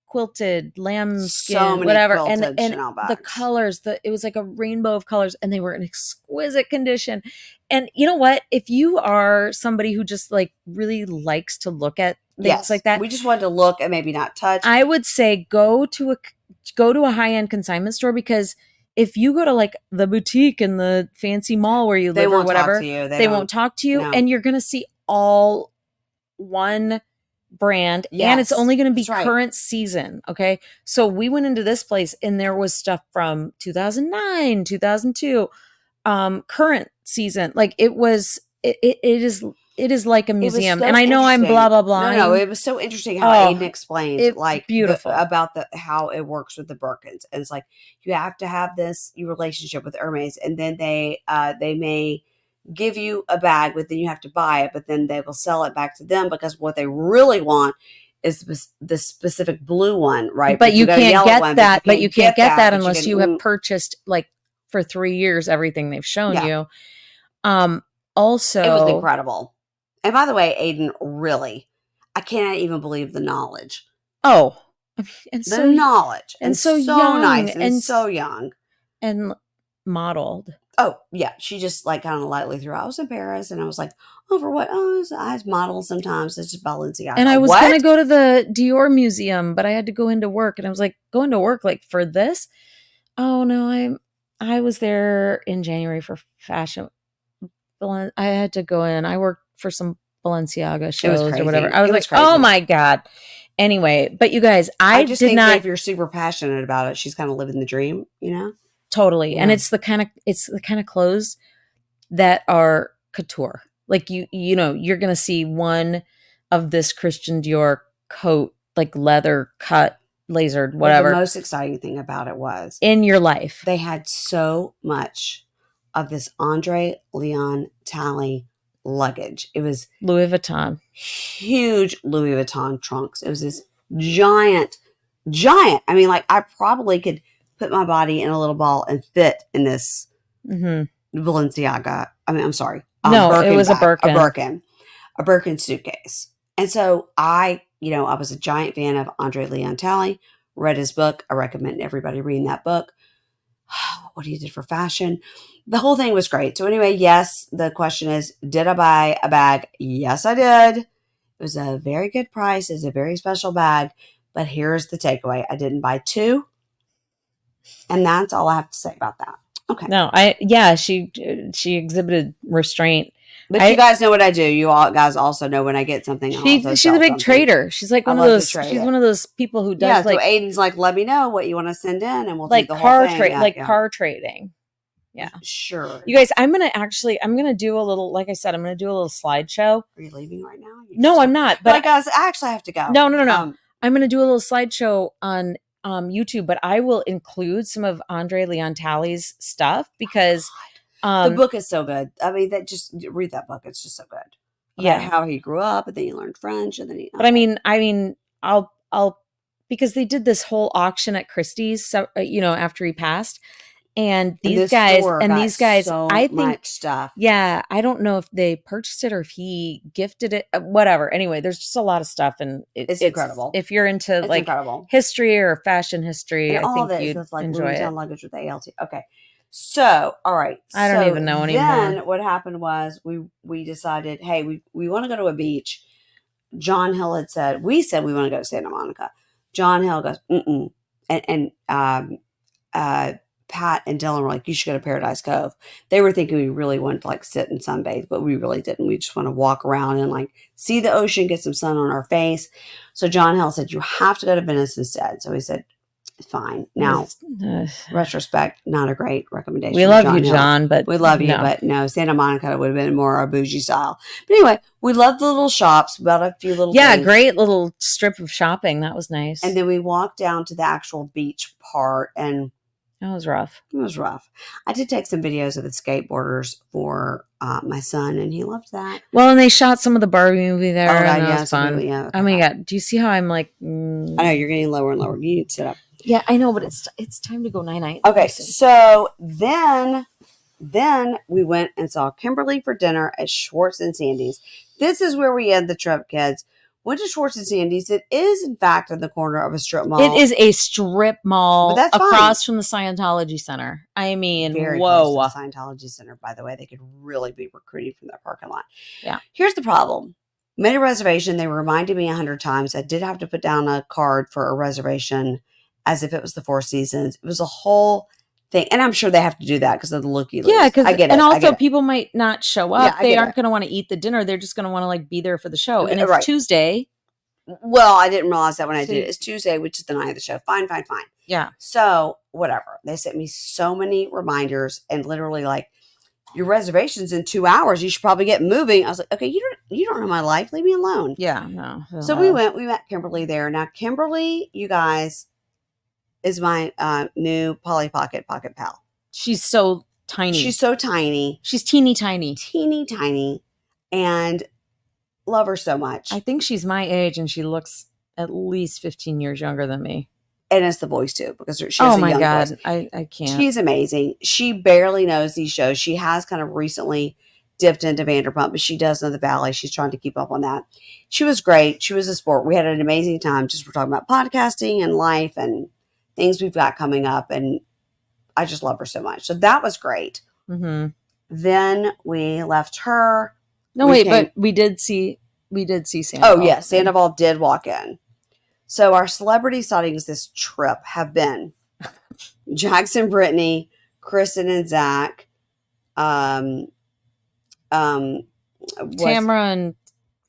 quilted lambskin, whatever, and the colors, it was like a rainbow of colors, and they were in exquisite condition. And you know what? If you are somebody who just like really likes to look at things like that, we just wanted to look and maybe not touch. I would say go to a high-end consignment store, because if you go to like the boutique in the fancy mall where you live or whatever, they won't talk to you, and you're going to see all one brand, and it's only going to be current season. Okay. So we went into this place and there was stuff from 2009, 2002, current season. Like it is it is like a It was museum. so And I know I'm blah, interesting. blah, No, blah. it was so interesting how Oh, Aiden explained it like beautiful. about how it works with the Birkins. And it's like you have to have this relationship with Hermes, and then they may give you a bag, but then you have to buy it, but then they will sell it back to them because what they really want is the specific blue one, right? But you can't get that. But you can't get that but unless you have purchased like for 3 years everything they've shown you. Also, it was incredible. And by the way, Aiden, really, I cannot even believe the knowledge. Oh, and the so knowledge, and so young, nice, and so young, and modeled. Oh yeah, she just like kind of lightly threw. I was in Paris, and I was like, "Oh, for what? Oh, I model sometimes. It's just Balenciaga." And I was going to go to the Dior museum, but I had to go into work, and I was like, "Going to work like for this?" Oh no, I was there in January for fashion. I had to go in. I worked for some Balenciaga shows or whatever. I was like, crazy. Oh my God. Anyway, but you guys, I just think that if you're super passionate about it, she's kind of living the dream, you know? Totally. Yeah. And it's the kind of clothes that are couture. Like you know, you're going to see one of this Christian Dior coat, like leather cut, lasered, whatever. But the most exciting thing about it was in your life, they had so much of this Andre Leon Talley luggage. It was Louis Vuitton, huge Louis Vuitton trunks. It was this giant. I mean, like I probably could put my body in a little ball and fit in this Balenciaga. I mean, I'm sorry. No, Birkin it was bag, a Birkin suitcase. And so I was a giant fan of Andre Leon Talley, read his book. I recommend everybody reading that book. What he did for fashion. The whole thing was great. So anyway, yes, the question is, did I buy a bag? Yes, I did. It was a very good price. It's a very special bag. But here's the takeaway. I didn't buy two. And that's all I have to say about that. Okay. No, she exhibited restraint. But you guys know what I do. You all guys also know when I get something. She's a big trader. She's like one of those. She's one of those people who does. Yeah. So Aiden's like, let me know what you want to send in, and we'll like do the whole thing. Car trading. Yeah, sure. You guys, I'm gonna do a little. Like I said, I'm gonna do a little slideshow. Are you leaving right now? No, I'm not. But guys, I actually have to go. No. I'm gonna do a little slideshow on YouTube, but I will include some of Andre Leon Talley's stuff because. The book is so good. I mean, just read that book. It's just so good. About how he grew up, and then he learned French, and then he. But I mean, I'll because they did this whole auction at Christie's, so, after he passed, and these guys, so I think much stuff. Yeah, I don't know if they purchased it or if he gifted it. Whatever. Anyway, there's just a lot of stuff, and it's incredible. If you're into incredible. History or fashion history, and I think you'd like enjoy it. Luggage with ALT. Okay. So, all right. I don't even know anymore. Then what happened was we decided, hey, we want to go to a beach. John Hill had said, we want to go to Santa Monica. John Hill goes, mm-mm. And Pat and Dylan were like, you should go to Paradise Cove. They were thinking we really wanted to like sit and sunbathe, but we really didn't. We just want to walk around and like see the ocean, get some sun on our face. So John Hill said, you have to go to Venice instead. So he said, fine. Now, retrospect, not a great recommendation. We love you, John, but we love you, but no, Santa Monica would have been more a bougie style. But anyway, we loved the little shops. We bought a few little things. Great little strip of shopping. That was nice. And then we walked down to the actual beach part, and that was rough. It was rough. I did take some videos of the skateboarders for my son, and he loved that. Well, and they shot some of the Barbie movie there. Oh, God, that was fun. Yeah, oh my God. Do you see how I'm like? I know you're getting lower and lower. You need to sit up. Yeah, I know, but it's time to go night-night. Okay, so then we went and saw Kimberly for dinner at Schwartz and Sandy's. This is where we end the trip, kids. Went to Schwartz and Sandy's. It is, in fact, in the corner of a strip mall. It is a strip mall but that's across from the Scientology Center. I mean, very whoa. Close to the Scientology Center, by the way. They could really be recruiting from their parking lot. Yeah. Here's the problem. Made a reservation. They reminded me 100 times. I did have to put down a card for a reservation as if it was the Four Seasons. It was a whole thing. And I'm sure they have to do that because of the looky-loos. Yeah, because I get it. And also people might not show up. Yeah, they aren't going to want to eat the dinner. They're just going to want to like be there for the show. And it's right. Tuesday. Well, I didn't realize that when I did it. It's Tuesday, which is the night of the show. Fine. Yeah. So whatever. They sent me so many reminders and literally like, your reservation's in 2 hours. You should probably get moving. I was like, okay, you You don't know my life. Leave me alone. Yeah, no. So we met Kimberly there. Now, Kimberly, you guys, is my new Polly Pocket pal. She's so tiny. She's so tiny. She's teeny tiny. Teeny tiny. And love her so much. I think she's my age and she looks at least 15 years younger than me. And it's the voice too, because she has a young voice. I can't. She's amazing. She barely knows these shows. She has kind of recently dipped into Vanderpump, but she does know the Valley. She's trying to keep up on that. She was great. She was a sport. We had an amazing time. Just we're talking about podcasting and life and things we've got coming up. And I just love her so much. So that was great. Mm-hmm. Then we left her. No, but we did see Sandoval. Oh, yes. Sandoval did walk in. So our celebrity sightings this trip have been Jackson, Brittany, Kristen, and Zach. Tamara and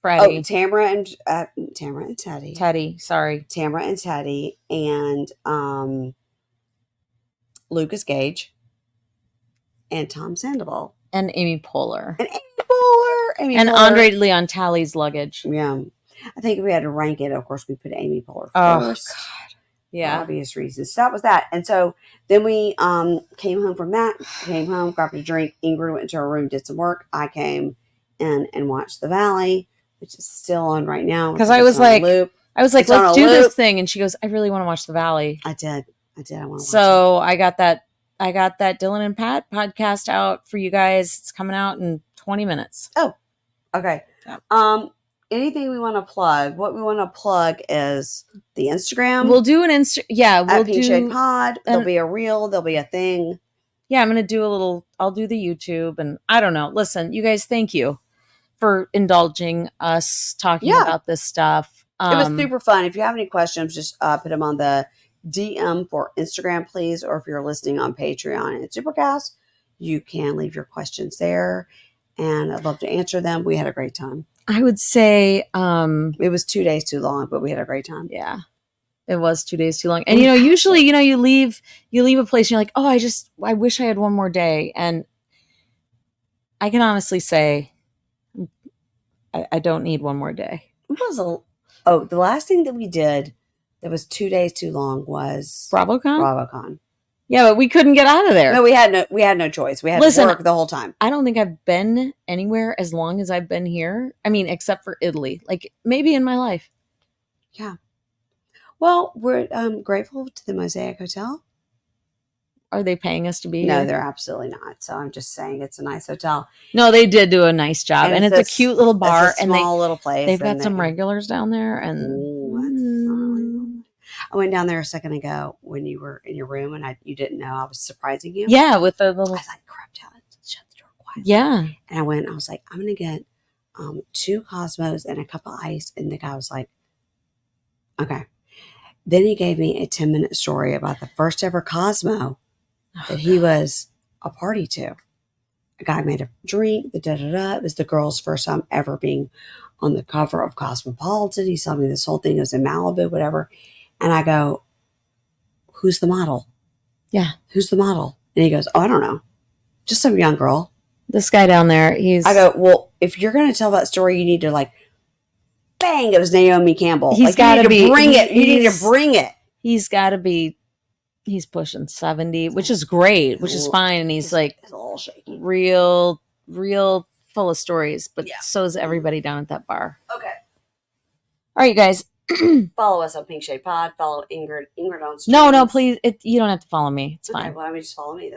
Freddie. Oh, Tamara and Teddy. Teddy, sorry. Tamara and Teddy and Lucas Gage and Tom Sandoval. And Amy Poehler. And Andre Leon Talley's luggage. Yeah. I think if we had to rank it, of course, we put Amy Poehler first. God. Yeah. For obvious reasons. So that was that. And so then we came home from that. Came home, grabbed a drink. Ingrid went into her room, did some work. I came in and watched The Valley, which is still on right now. Because I was like, let's do this thing. And she goes, I really want to watch The Valley. I did. I want to watch it. So I got that Dylan and Pat podcast out for you guys. It's coming out in 20 minutes. Oh, okay. Yeah. Anything we want to plug? What we want to plug is the Instagram. We'll do an Yeah, we'll do Pink Shade Pod. There'll be a reel. There'll be a thing. Yeah, I'm going to I'll do the YouTube, and I don't know. Listen, you guys, thank you for indulging us talking about this stuff. It was super fun. If you have any questions, just put them on the DM for Instagram, please. Or if you're listening on Patreon and Supercast, you can leave your questions there. And I'd love to answer them. We had a great time. I would say it was 2 days too long, but we had a great time. Yeah, it was 2 days too long. And usually, you leave a place and you're like, oh, I wish I had one more day. And I can honestly say, I don't need one more day. The last thing that we did that was 2 days too long was BravoCon. Yeah, but we couldn't get out of there. No, we had no choice. We had to work the whole time. I don't think I've been anywhere as long as I've been here. I mean, except for Italy, like maybe in my life. Yeah. Well, we're grateful to the Mosaic Hotel. Are they paying us to be here? No, they're absolutely not. So I'm just saying it's a nice hotel. No, they did do a nice job, and it's a cute little bar, and little place. They've got some regulars down there, I went down there a second ago when you were in your room and you didn't know I was surprising you. Yeah, with the little. I was like, crap, shut the door quiet. Yeah. And I was like, I'm going to get 2 Cosmos and a cup of ice. And the guy was like, okay. Then he gave me a 10-minute story about the first ever Cosmo that he was a party to. A guy made a drink, It was the girl's first time ever being on the cover of Cosmopolitan. He told me this whole thing. It was in Malibu, whatever. And I go, who's the model? Yeah. Who's the model? And he goes, oh, I don't know. Just some young girl. This guy down there, I go, well, if you're going to tell that story, you need to bang, it was Naomi Campbell. He's got to bring it. You need to bring it. He's got to be, he's pushing 70, which is great, which is fine. And he's like a little shaky. Real full of stories, but so is everybody down at that bar. Okay. All right, you guys. Follow us on Pink Shade Pod. Follow Ingrid on streams. No, please. You don't have to follow me. It's fine. Why don't we just follow me?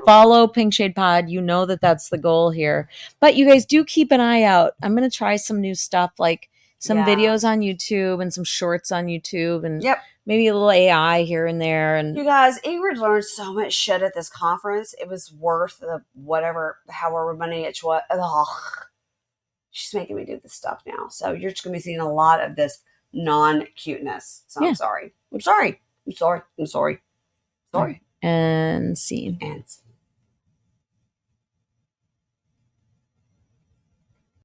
Follow Pink Shade Pod. You know that's the goal here. But you guys do keep an eye out. I'm going to try some new stuff, like some videos on YouTube and some shorts on YouTube, and maybe a little AI here and there. And you guys, Ingrid learned so much shit at this conference. It was worth the however money it's what. She's making me do this stuff now. So you're just going to be seeing a lot of this non-cuteness. So I'm sorry. I'm sorry. And scene.